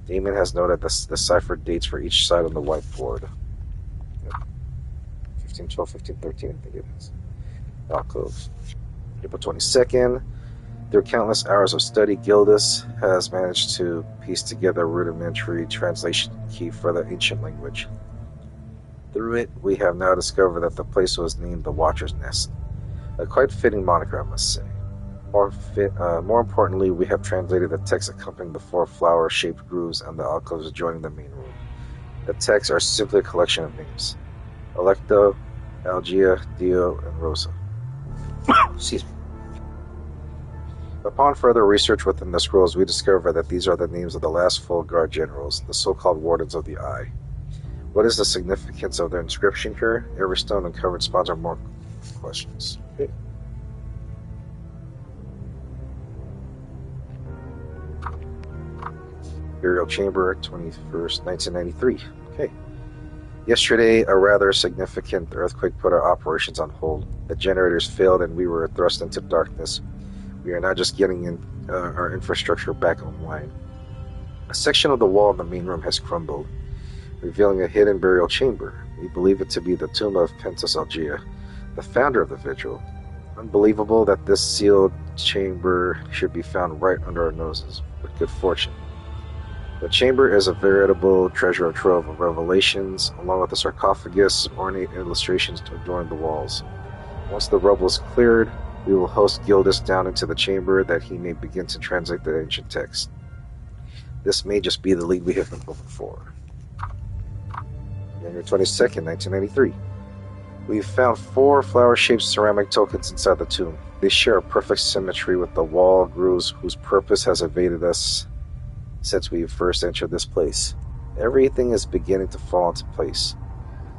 Damon has noted the ciphered dates for each side on the whiteboard. 1512, 1513, I think it is. Alcoves. April 22nd. Through countless hours of study, Gildas has managed to piece together a rudimentary translation key for the ancient language. Through it, we have now discovered that the place was named the Watcher's Nest. A quite fitting moniker, I must say. More importantly, we have translated the text accompanying the 4 flower-shaped grooves and the alcoves adjoining the main room. The texts are simply a collection of names. Electo, Algia, Dio, and Rosa. Excuse me. Upon further research within the scrolls, we discover that these are the names of the last full guard generals, the so-called Wardens of the Eye. What is the significance of their inscription here? Every stone uncovered spawns are more questions. Okay. Burial Chamber, 21st, 1993. Okay. Yesterday, a rather significant earthquake put our operations on hold. The generators failed and we were thrust into darkness. We are now just getting our infrastructure back online. A section of the wall in the main room has crumbled, revealing a hidden burial chamber. We believe it to be the tomb of Pentos Algia, the founder of the Vigil. Unbelievable that this sealed chamber should be found right under our noses, with good fortune. The chamber is a veritable treasure trove of revelations, along with a sarcophagus, ornate illustrations to adorn the walls. Once the rubble is cleared, we will host Gildas down into the chamber that he may begin to translate the ancient text. This may just be the lead we have been hoping for. January 22nd, 1993. We've found 4 flower-shaped ceramic tokens inside the tomb. They share a perfect symmetry with the wall grooves whose purpose has evaded us since we first entered this place. Everything is beginning to fall into place.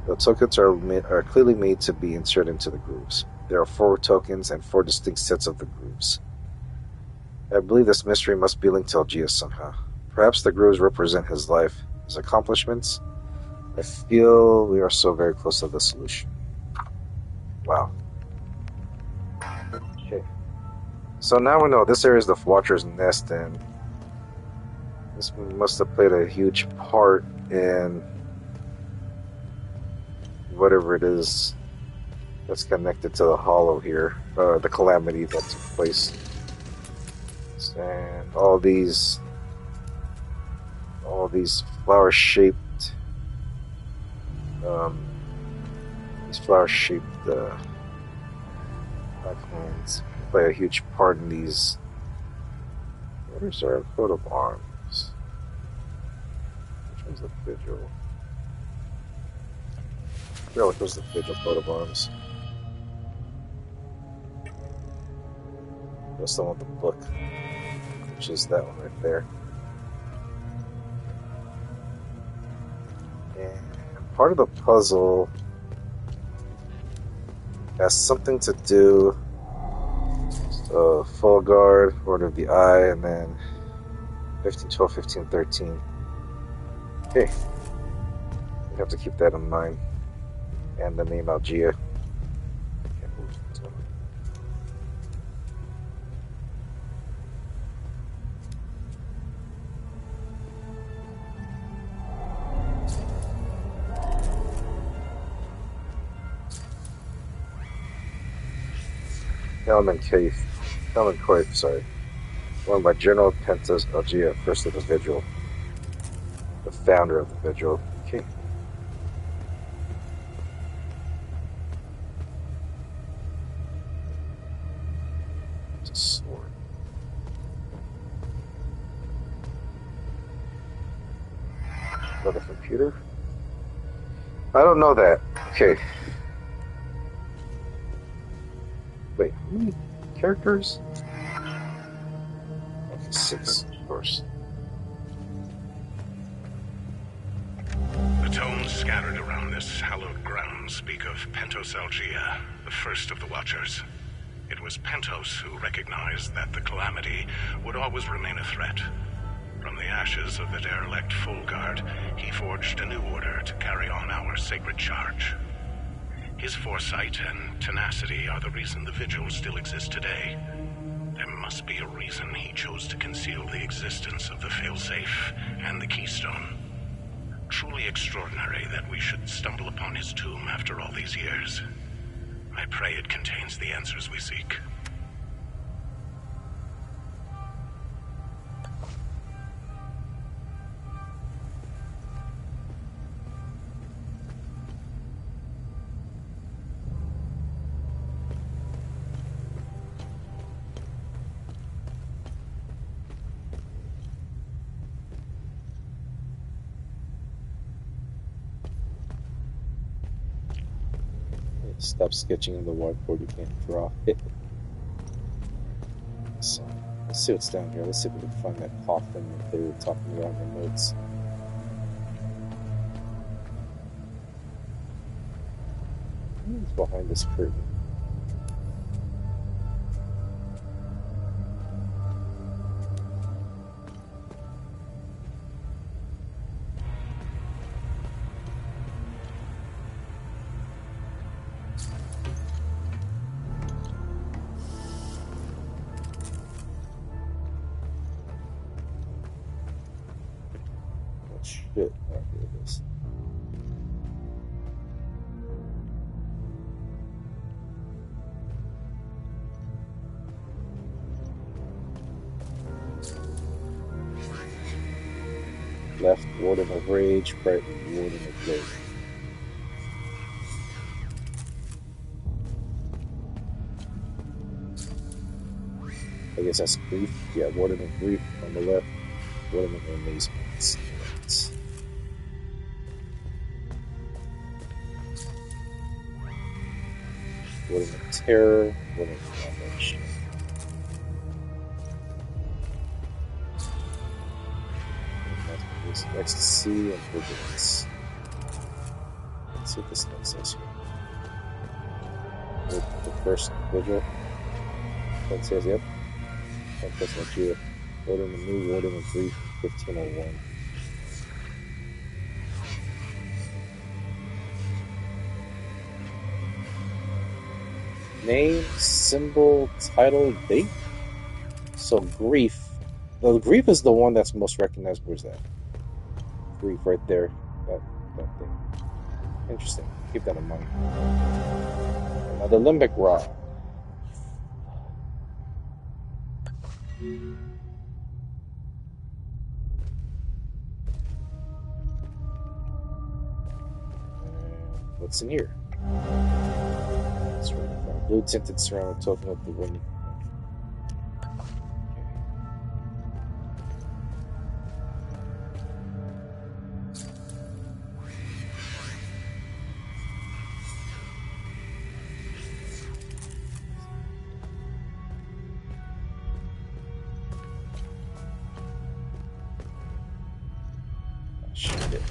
The tokens are clearly made to be inserted into the grooves. There are 4 tokens and 4 distinct sets of the grooves. I believe this mystery must be linked to Algia somehow. Perhaps the grooves represent his life, his accomplishments. I feel we are so very close to the solution. Wow. Okay. So now we know this area is the Watcher's Nest, and this must have played a huge part in whatever it is that's connected to the hollow here, the calamity that took place. And all these flower-shaped icons play a huge part in these. Where's our coat of arms? Which one's the Vigil? Yeah, which was the Vigil coat of arms? That's the one with the book, which is that one right there. And part of the puzzle has something to do with Full Guard, Order of the Eye, and then 1512, 1513. Okay. We have to keep that in mind. And the name Algia. Helm and Coif, sorry. Won by General Pentos Algia, first of the Vigil. The founder of the Vigil. Okay. It's a sword. Another computer? I don't know that. Okay. Wait, how many characters? Okay, 6, of course. The tones scattered around this hallowed ground speak of Pentos Algia, the first of the Watchers. It was Pentos who recognized that the calamity would always remain a threat. From the ashes of the derelict Full Guard, he forged a new order to carry on our sacred charge. His foresight and tenacity are the reason the Vigil still exists today. There must be a reason he chose to conceal the existence of the failsafe and the keystone. Truly extraordinary that we should stumble upon his tomb after all these years. I pray it contains the answers we seek. Stop sketching on the whiteboard, you can't draw. So, let's see what's down here. Let's see if we can find that coffin that they were talking about in the notes. Who's behind this curtain? Shit. Oh, here it is. Left, Warden of Rage, right, Warden of Blade. I guess that's Grief. Yeah, Warden of Grief on the left, Warden of Amazement. Warden of Terror, Warden of Knowledge. Ecstasy and Vigilance. Let's see what this thing says here. The first Vigil. That says, yep. That's not you. Warden of New, Warden of Grief, 1501. Name, symbol, title, date. So Grief. The Grief is the one that's most recognized. Where's that? Grief right there. That thing. Interesting. Keep that in mind. Now the limbic rod. What's in here? Blue tinted ceramic token of the wind. Shit.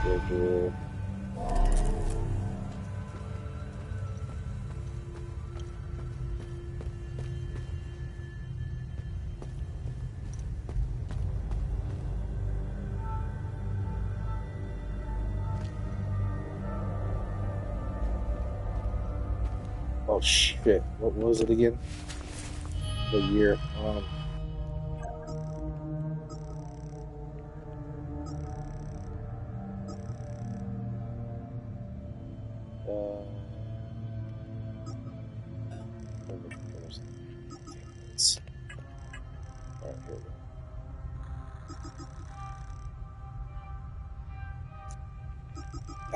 Vigil. Oh shit, what was it again? The year.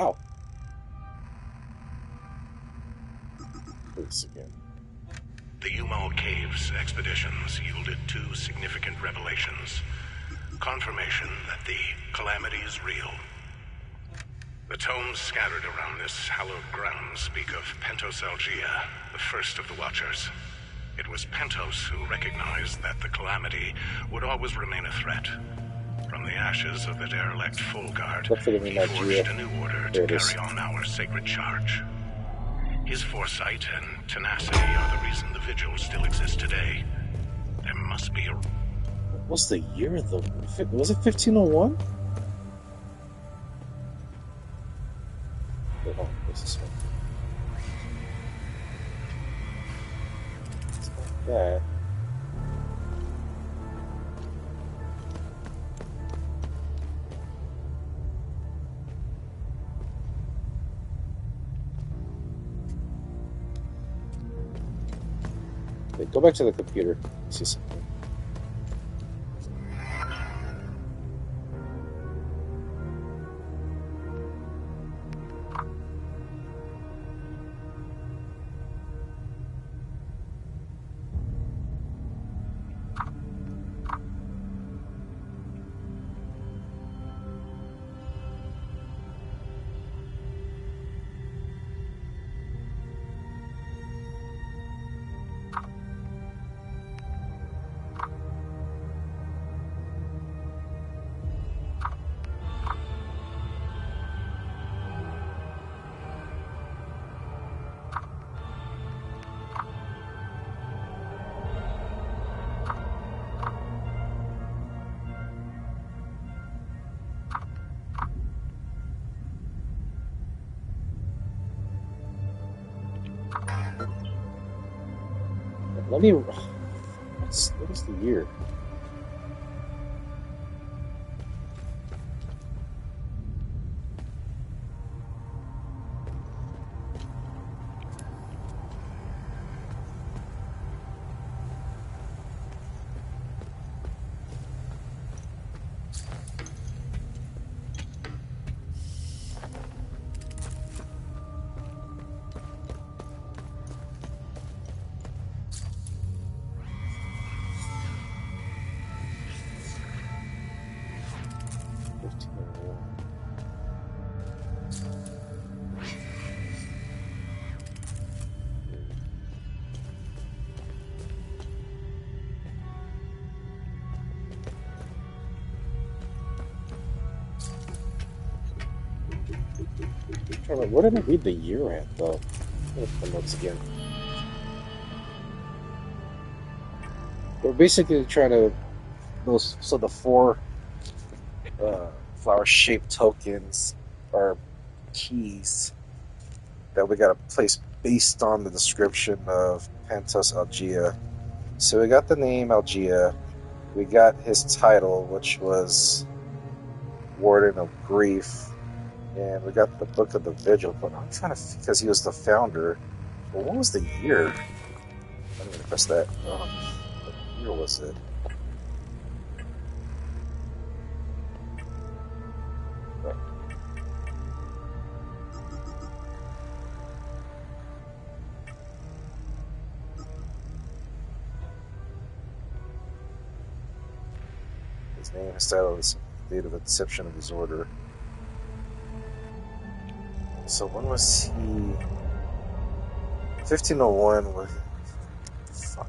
Ow. This again. The Umal Caves expeditions yielded 2 significant revelations. Confirmation that the calamity is real. The tomes scattered around this hallowed ground speak of Pentos Algia, the first of the Watchers. It was Pentos who recognized that the calamity would always remain a threat. From the ashes of the derelict Fulguard, he forged a new order to carry on our sacred charge. His foresight and tenacity are the reason the Vigil still exists today. There must be a... What's the year though? Was it 1501? Wait, hold on, what's this one? It's not that. Okay, go back to the computer. See something. Let me. What is the year? Where did I read the year at, though? Look at the notes again. We're basically trying to... So the 4 flower-shaped tokens are keys that we got to place based on the description of Pentos Algia. So we got the name Algia. We got his title, which was Warden of Grief. And we got the Book of the Vigil, but I'm trying to, because he was the founder. Well, what was the year? I'm going to press that. What year was it? Oh. His name, his title, his date of inception of his order. So when was he? 1501 was... Fuck.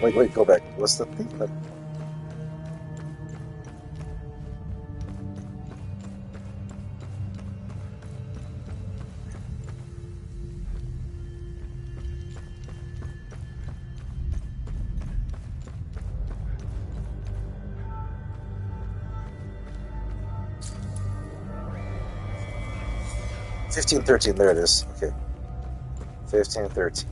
Wait, go back. What's the thing? 1513, there it is. Okay. 1513.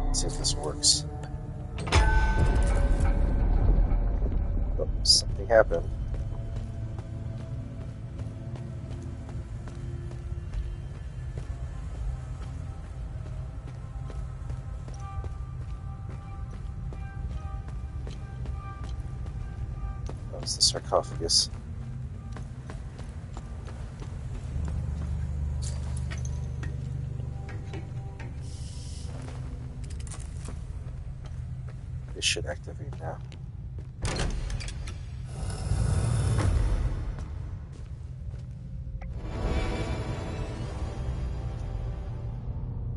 Let's see if this works. Oh, something happened. That was the sarcophagus. This should activate now.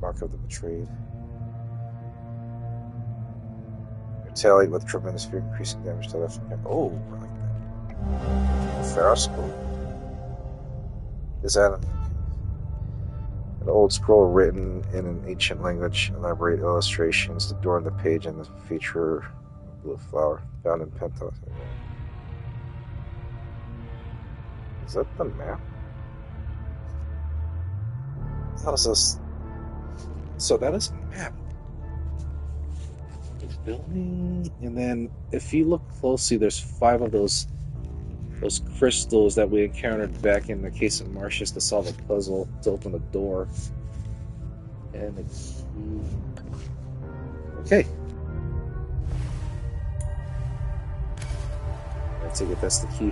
Mark of the betrayed. Retaliate with tremendous fear, increasing damage to left. Oh, I like that. Ferroscope. Is that an old scroll written in an ancient language? Elaborate illustrations adorn the page and the feature a blue flower found in Pentos. Is that the map? How does this? So that is a map. The building, and then if you look closely, there's 5 of those crystals that we encountered back in the case of Marcius to solve a puzzle to open the door. And the key. Okay. I take it that's the key.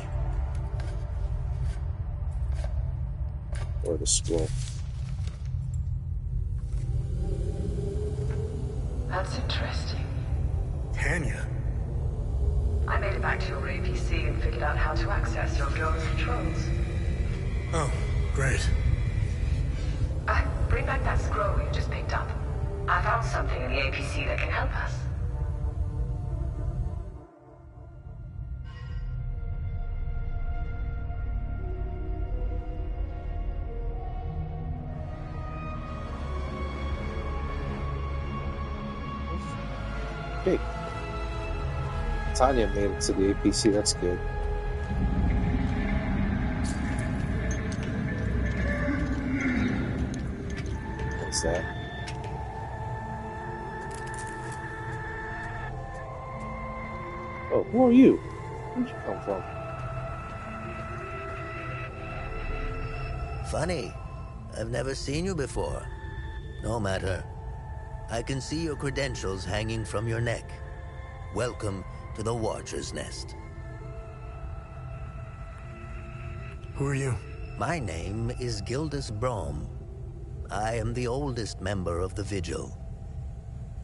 Or the scroll. That's interesting. Tanya? I made it back to your APC and figured out how to access your drone's controls. Oh, great. Bring back that scroll you just picked up. I found something in the APC that can help us. Okay. Tanya made it to the APC, that's good. What's that? Oh, who are you? Where'd you come from? Funny. I've never seen you before. No matter. I can see your credentials hanging from your neck. Welcome to the Watcher's Nest. Who are you? My name is Gildas Brom. I am the oldest member of the Vigil.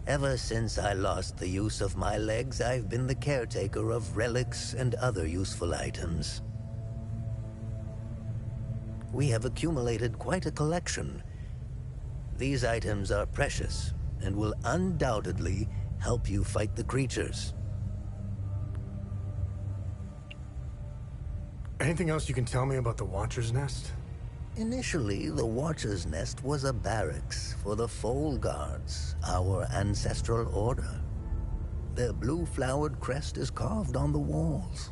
Ever since I lost the use of my legs, I've been the caretaker of relics and other useful items. We have accumulated quite a collection. These items are precious and will undoubtedly help you fight the creatures. Anything else you can tell me about the Watcher's Nest? Initially, the Watcher's Nest was a barracks for the Foal Guards, our ancestral order. Their blue-flowered crest is carved on the walls.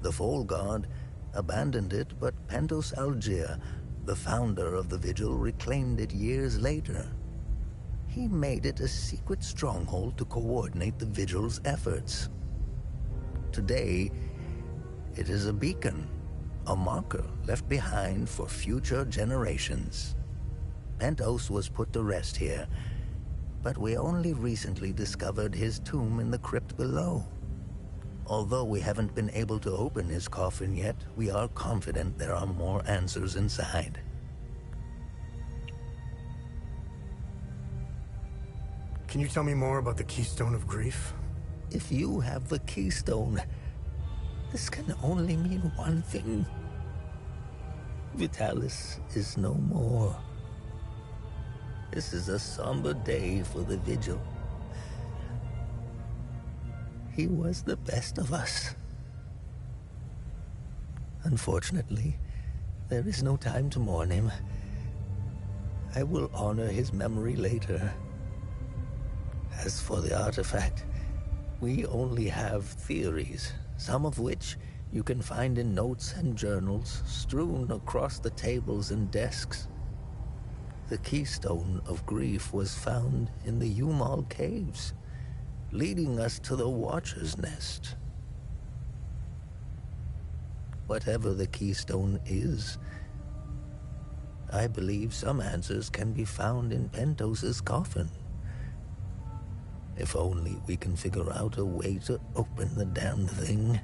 The Foal Guard abandoned it, but Pentos Algier, the founder of the Vigil, reclaimed it years later. He made it a secret stronghold to coordinate the Vigil's efforts. Today, it is a beacon, a marker left behind for future generations. Pentos was put to rest here, but we only recently discovered his tomb in the crypt below. Although we haven't been able to open his coffin yet, we are confident there are more answers inside. Can you tell me more about the Keystone of Grief? If you have the Keystone, this can only mean one thing. Vitalis is no more. This is a somber day for the Vigil. He was the best of us. Unfortunately, there is no time to mourn him. I will honor his memory later. As for the artifact, we only have theories, some of which you can find in notes and journals strewn across the tables and desks. The keystone of grief was found in the Umal caves, leading us to the Watcher's Nest. Whatever the keystone is, I believe some answers can be found in Pentos's coffin. If only we can figure out a way to open the damn thing.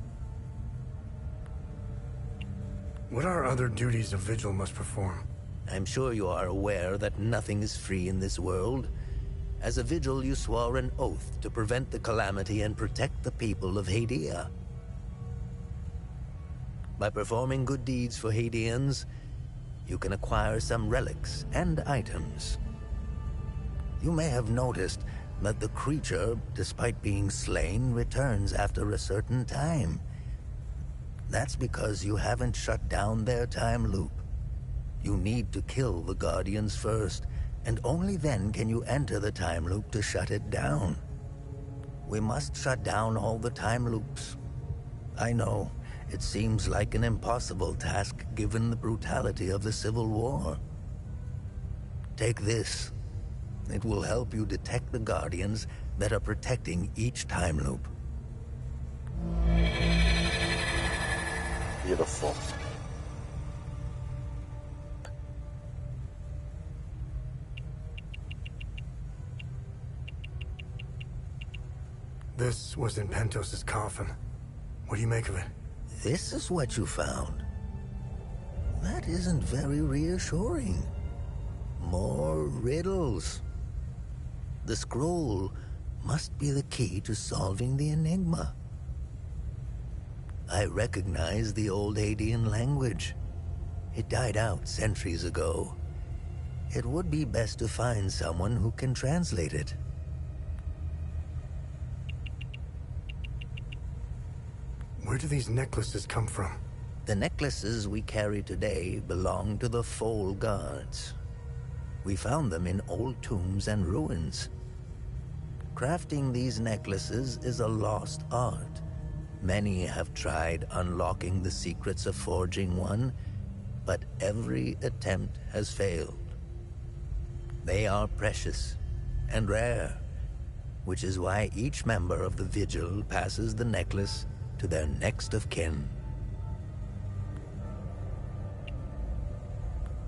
What are other duties a Vigil must perform? I'm sure you are aware that nothing is free in this world. As a Vigil, you swore an oath to prevent the calamity and protect the people of Hadia. By performing good deeds for Hadians, you can acquire some relics and items. You may have noticed that the creature, despite being slain, returns after a certain time. That's because you haven't shut down their time loop. You need to kill the Guardians first, and only then can you enter the time loop to shut it down. We must shut down all the time loops. I know, it seems like an impossible task given the brutality of the Civil War. Take this. It will help you detect the Guardians that are protecting each time loop. Beautiful. This was in Pentos's coffin. What do you make of it? This is what you found. That isn't very reassuring. More riddles. The scroll must be the key to solving the enigma. I recognize the old Hadean language. It died out centuries ago. It would be best to find someone who can translate it. Where do these necklaces come from? The necklaces we carry today belong to the Foal Guards. We found them in old tombs and ruins. Crafting these necklaces is a lost art. Many have tried unlocking the secrets of forging one, but every attempt has failed. They are precious and rare, which is why each member of the Vigil passes the necklace to their next of kin.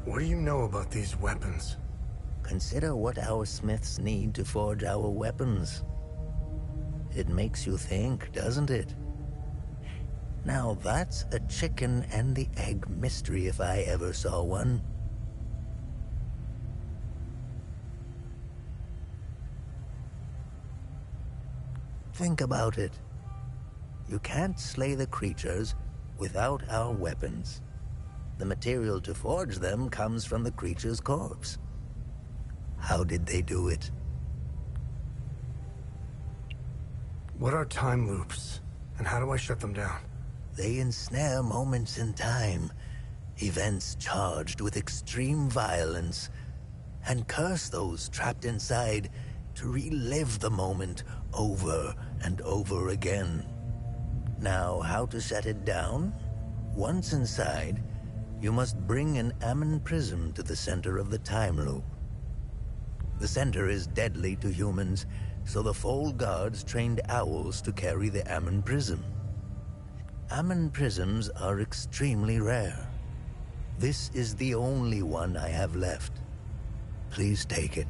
What do you know about these weapons? Consider what our smiths need to forge our weapons. It makes you think, doesn't it? Now that's a chicken and the egg mystery if I ever saw one. Think about it. You can't slay the creatures without our weapons. The material to forge them comes from the creature's corpse. How did they do it? What are time loops, and how do I shut them down? They ensnare moments in time, events charged with extreme violence, and curse those trapped inside to relive the moment over and over again. Now, how to shut it down? Once inside, you must bring an Ammon prism to the center of the time loop. The center is deadly to humans, so the Foal Guards trained owls to carry the Ammon prism. Ammon prisms are extremely rare. This is the only one I have left. Please take it.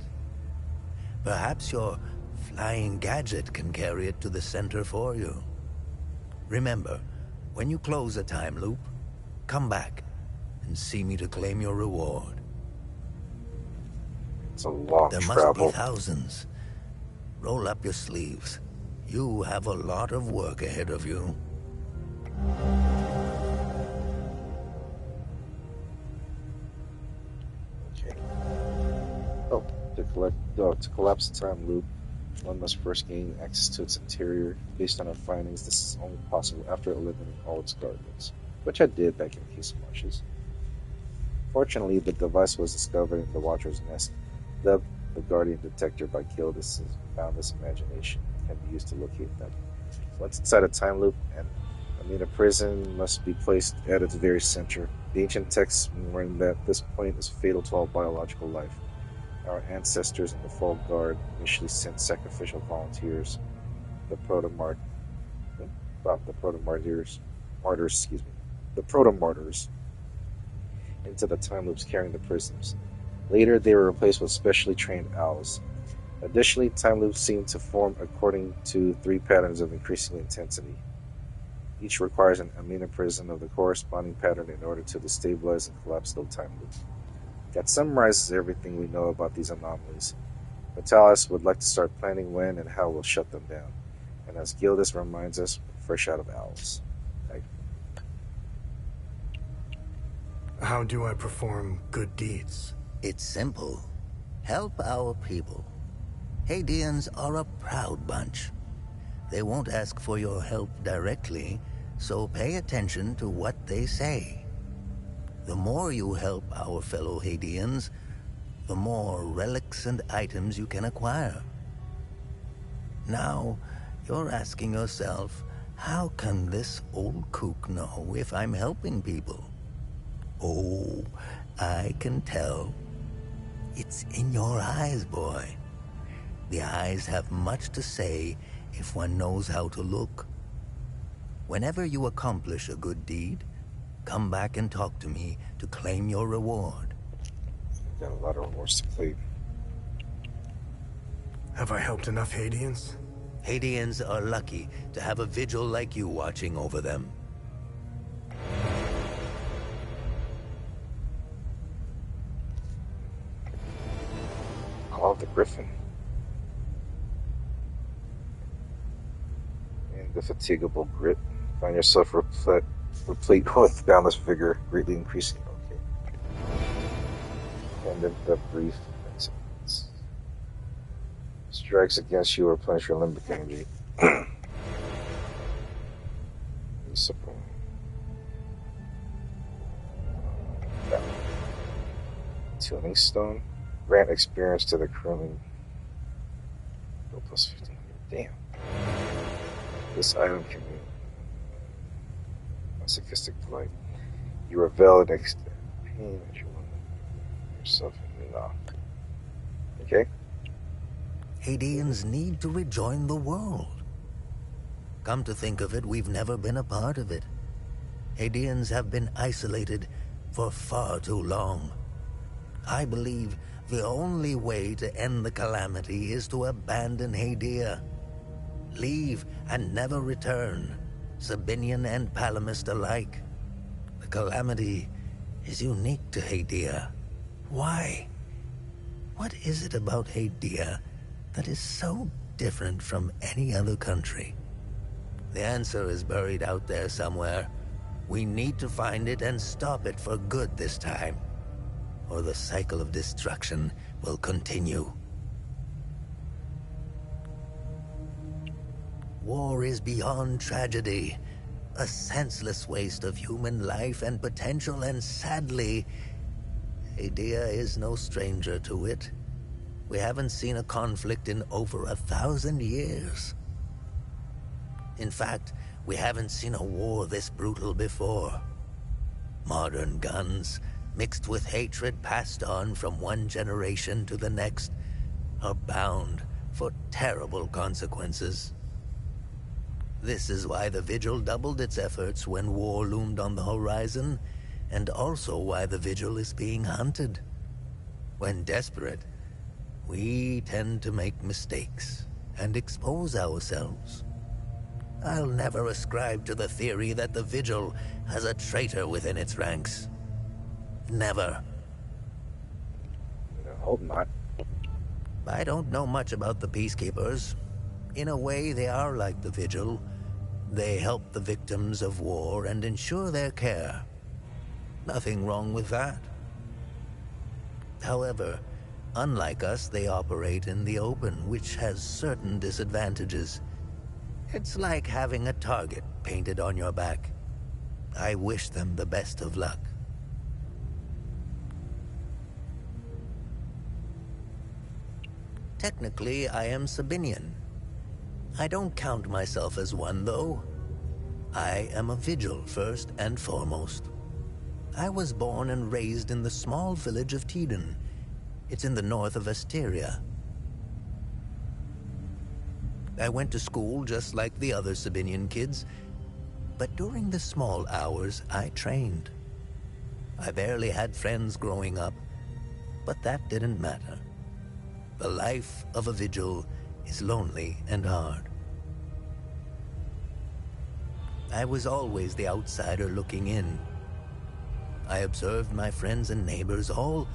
Perhaps your flying gadget can carry it to the center for you. Remember, when you close a time loop, come back and see me to claim your reward. It's a long There travel. must be thousands. Roll up your sleeves. You have a lot of work ahead of you. Okay. Oh, to collapse the time loop, one must first gain access to its interior. Based on our findings, this is only possible after eliminating all its guardians, which I did back in Case of Marshes. Fortunately, the device was discovered in the Watcher's Nest. The Guardian detector by Kildis' boundless imagination can be used to locate them. Once inside a time loop and A prison must be placed at its very center. The ancient texts warn that this point is fatal to all biological life. Our ancestors in the Fall Guard initially sent sacrificial volunteers, the proto-martyrs, the proto-martyrs, into the time loops carrying the prisoners. Later, they were replaced with specially trained owls. Additionally, time loops seem to form according to 3 patterns of increasing intensity. Each requires an amino prism of the corresponding pattern in order to destabilize and collapse the time loop. That summarizes everything we know about these anomalies. Vitalis would like to start planning when and how we'll shut them down. And as Gildas reminds us, fresh out of owls. Right? How do I perform good deeds? It's simple. Help our people. Hadeans are a proud bunch. They won't ask for your help directly, so pay attention to what they say. The more you help our fellow Hadeans, the more relics and items you can acquire. Now, you're asking yourself, how can this old kook know if I'm helping people? Oh, I can tell. It's in your eyes, boy. The eyes have much to say if one knows how to look. Whenever you accomplish a good deed, come back and talk to me to claim your reward. Got a lot of rewards to claim. Have I helped enough Hadeans? Hadeans are lucky to have a Vigil like you watching over them. Call of the Griffin. Indefatigable grit. Find yourself replete with boundless vigor, greatly increasing. Okay. And then the brief incidents. Strikes against you or replenish your limbic energy. Discipline. Tuning stone. Grant experience to the crewman. Go plus 1500. Damn. This item can be masochistic delight. You revel and extend pain as you want yourself in the Okay? Hadeans need to rejoin the world. Come to think of it, we've never been a part of it. Hadeans have been isolated for far too long. I believe the only way to end the calamity is to abandon Hadea. Leave and never return, Sabinian and Palamist alike. The calamity is unique to Hadea. Why? What is it about Hadea that is so different from any other country? The answer is buried out there somewhere. We need to find it and stop it for good this time, or the cycle of destruction will continue. War is beyond tragedy, a senseless waste of human life and potential, and sadly, Hadea is no stranger to it. We haven't seen a conflict in over 1,000 years. In fact, we haven't seen a war this brutal before. Modern guns, mixed with hatred passed on from one generation to the next, are bound for terrible consequences. This is why the Vigil doubled its efforts when war loomed on the horizon, and also why the Vigil is being hunted. When desperate, we tend to make mistakes and expose ourselves. I'll never ascribe to the theory that the Vigil has a traitor within its ranks. Never. I hope not. I don't know much about the Peacekeepers. In a way, they are like the Vigil. They help the victims of war and ensure their care. Nothing wrong with that. However, unlike us, they operate in the open, which has certain disadvantages. It's like having a target painted on your back. I wish them the best of luck. Technically, I am Sabinian. I don't count myself as one, though. I am a Vigil first and foremost. I was born and raised in the small village of Teden. It's in the north of Asteria. I went to school just like the other Sabinian kids, but during the small hours, I trained. I barely had friends growing up, but that didn't matter. The life of a Vigil is lonely and hard. I was always the outsider looking in. I observed my friends and neighbors all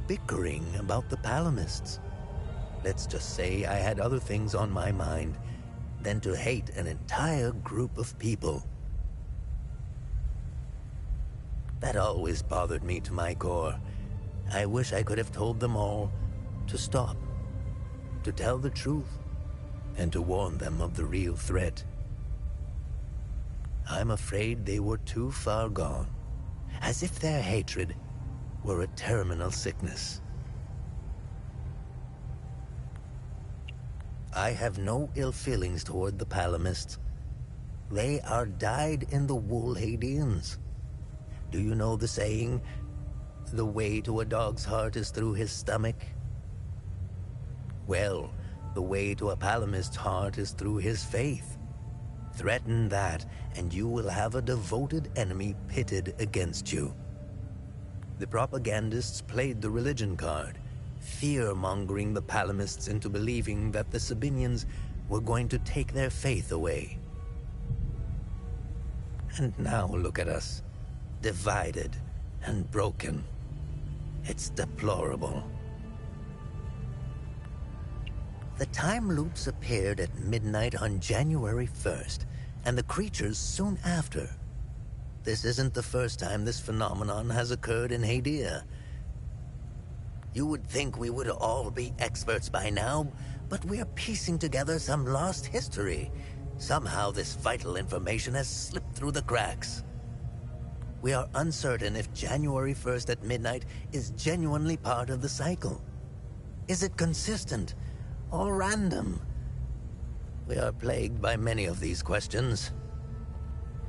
bickering about the Palamists. Let's just say I had other things on my mind than to hate an entire group of people. That always bothered me to my core. I wish I could have told them all to stop, to tell the truth, and to warn them of the real threat. I'm afraid they were too far gone, as if their hatred were a terminal sickness. I have no ill feelings toward the Palamists. They are dyed-in-the-wool Hadeans. Do you know the saying, the way to a dog's heart is through his stomach? Well, the way to a Palamist's heart is through his faith. Threaten that, and you will have a devoted enemy pitted against you. The propagandists played the religion card, fear-mongering the Palamists into believing that the Sabinians were going to take their faith away. And now look at us, divided and broken. It's deplorable. The time loops appeared at midnight on January 1st, and the creatures soon after. This isn't the first time this phenomenon has occurred in Hadia. You would think we would all be experts by now, but we're piecing together some lost history. Somehow this vital information has slipped through the cracks. We are uncertain if January 1st at midnight is genuinely part of the cycle. Is it consistent or random? We are plagued by many of these questions.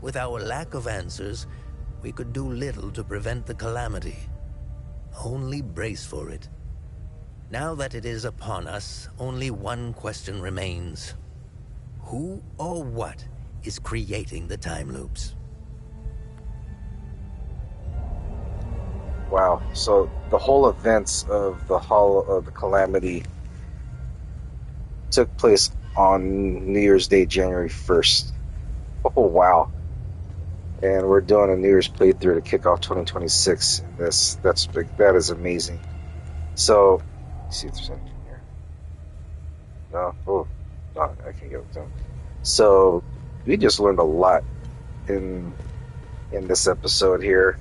With our lack of answers, we could do little to prevent the calamity. Only brace for it. Now that it is upon us, only one question remains. Who or what is creating the time loops? Wow. So the whole events of the Hall of the Calamity took place on New Year's Day, January 1st. Oh, wow. And we're doing a New Year's playthrough to kick off 2026. That's big. That is amazing. So, let's see if there's anything here. No? Oh, no, I can't get it done. So, we just learned a lot in this episode here.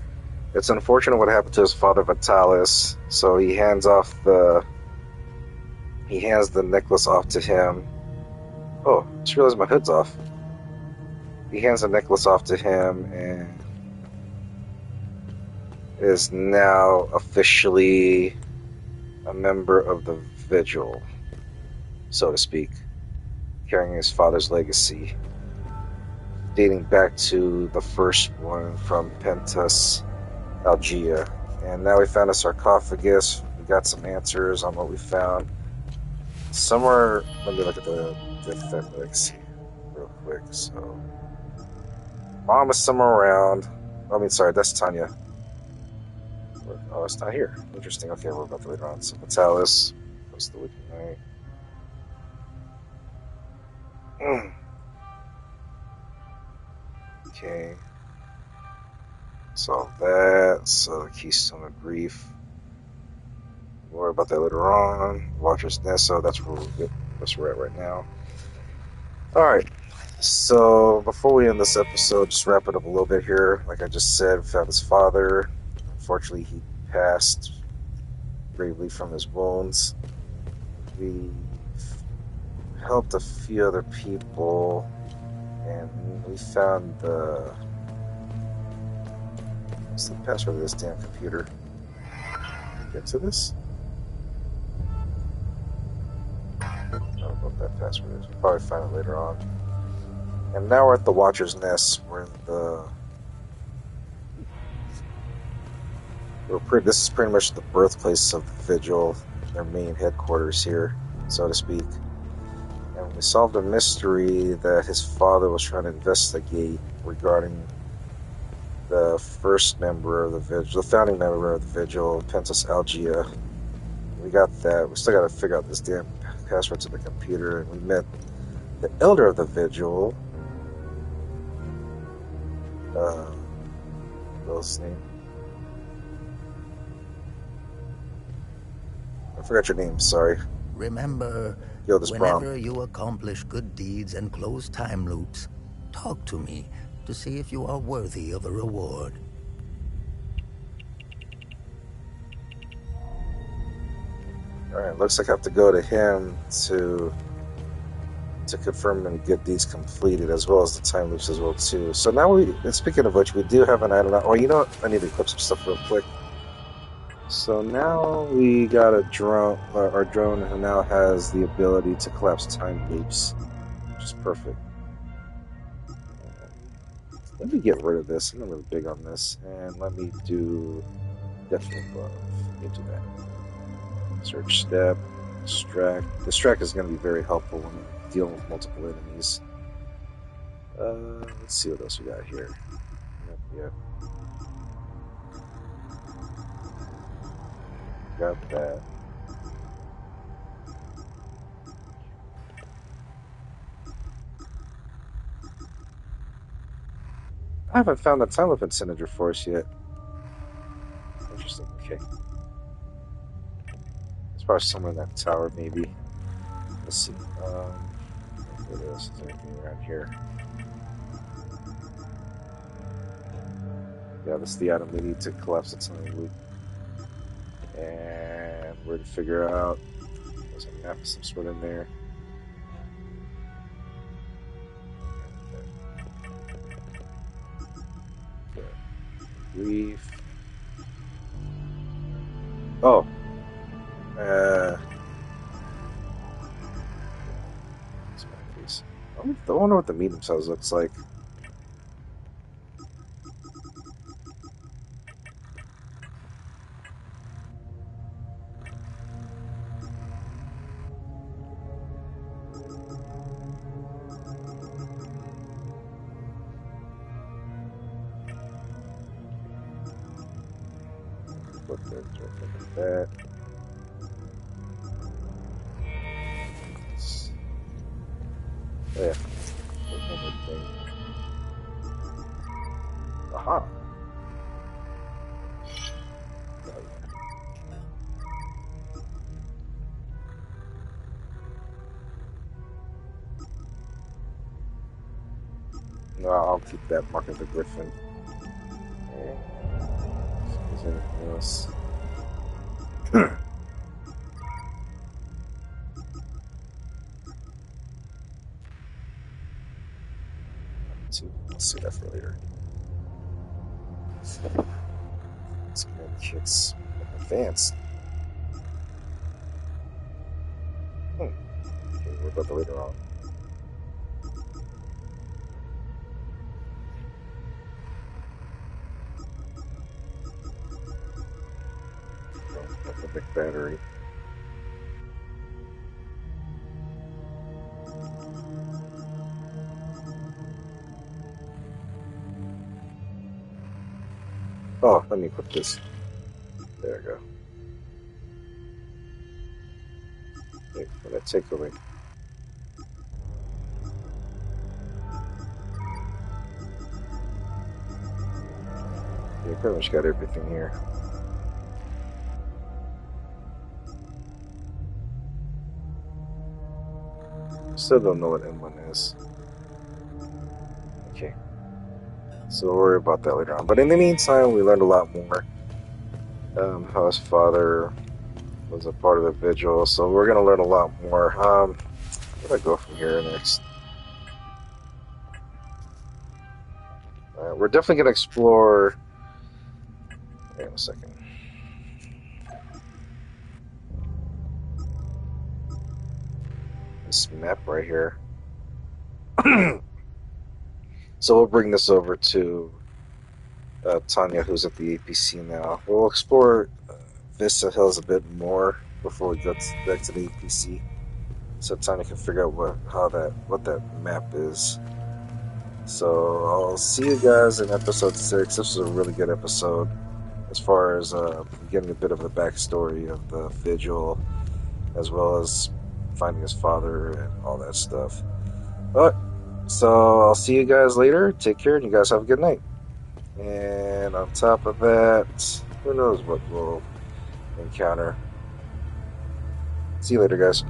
It's unfortunate what happened to his father, Vitalis. So he hands the necklace off to him. Oh, I just realized my hood's off. He hands the necklace off to him and is now officially a member of the Vigil, so to speak, carrying his father's legacy, dating back to the first one from Pentus, Algea. And now we found a sarcophagus. We got some answers on what we found. Somewhere, let me look at the legacy real quick. So, Mom is somewhere around. I mean, sorry, that's Tanya. Oh, it's not here. Interesting. Okay, we're about to later on. So, Vitalis. What's the Wicked Knight? Okay. So that. So the Keystone of Grief. We'll worry about that later on. Watcher's Nest. So that's where we're at right now. Alright. So before we end this episode, just wrap it up a little bit here. Like I just said, we found his father. Unfortunately, he passed gravely from his wounds. We helped a few other people, and we found what's the password of this damn computer? Get to this? I don't know what that password is. We'll probably find it later on. And now we're at the Watcher's Nest. We're in the... This is pretty much the birthplace of the Vigil, their main headquarters here, so to speak. And we solved a mystery that his father was trying to investigate regarding the first member of the Vigil, the founding member of the Vigil, Pentus Algia. We got that. We still got to figure out this damn password to the computer. And we met the elder of the Vigil. What's his name? I forgot your name, sorry. Remember, whenever you accomplish good deeds and close time loops, talk to me to see if you are worthy of a reward. Alright, looks like I have to go to him to confirm any good deeds completed, as well as the time loops as well too. So now and speaking of which, we do have an item. Oh, you know what? I need to equip some stuff real quick. So now we got a drone. Our drone now has the ability to collapse time loops, which is perfect. Let me get rid of this. I'm not really big on this, and let me do definitely above. Into that. Search step, distract. Distract is going to be very helpful when dealing with multiple enemies. Let's see what else we got here. Yep. Got that. I haven't found the time limit Senator Force yet. Interesting. Okay. It's probably somewhere in that tower, maybe. Let's see. What else is there anything around here? Yeah, this is the item we need to collapse the time loop. And we're to figure out. There's a map of some sort in there. Brief. Oh. I wonder what the meat themselves looks like. Look at that. Oh, yeah. One more thing. Aha. No, I'll keep that Mark of the Griffin. Is there anything else? Let's see that for later. Let's get kits advanced. Okay, we're about to later on. The big battery. Oh, let me equip this. There we go. Wait, what did I take away? Yeah, pretty much got everything here. Still don't know what M1 is. Okay. So we'll worry about that later on. But in the meantime, we learned a lot more. How his father was a part of the Vigil. So we're going to learn a lot more. Where do I go from here next? We're definitely going to explore... Wait a second. This map right here. So we'll bring this over to Tanya, who's at the APC now. We'll explore Vyssa Hills a bit more before we go back to the APC, so Tanya can figure out what that map is. So I'll see you guys in episode 6. This was a really good episode as far as getting a bit of the backstory of the Vigil, as well as finding his father and all that stuff. But so I'll see you guys later. Take care, and you guys have a good night. And on top of that, who knows what we'll encounter. See you later, guys.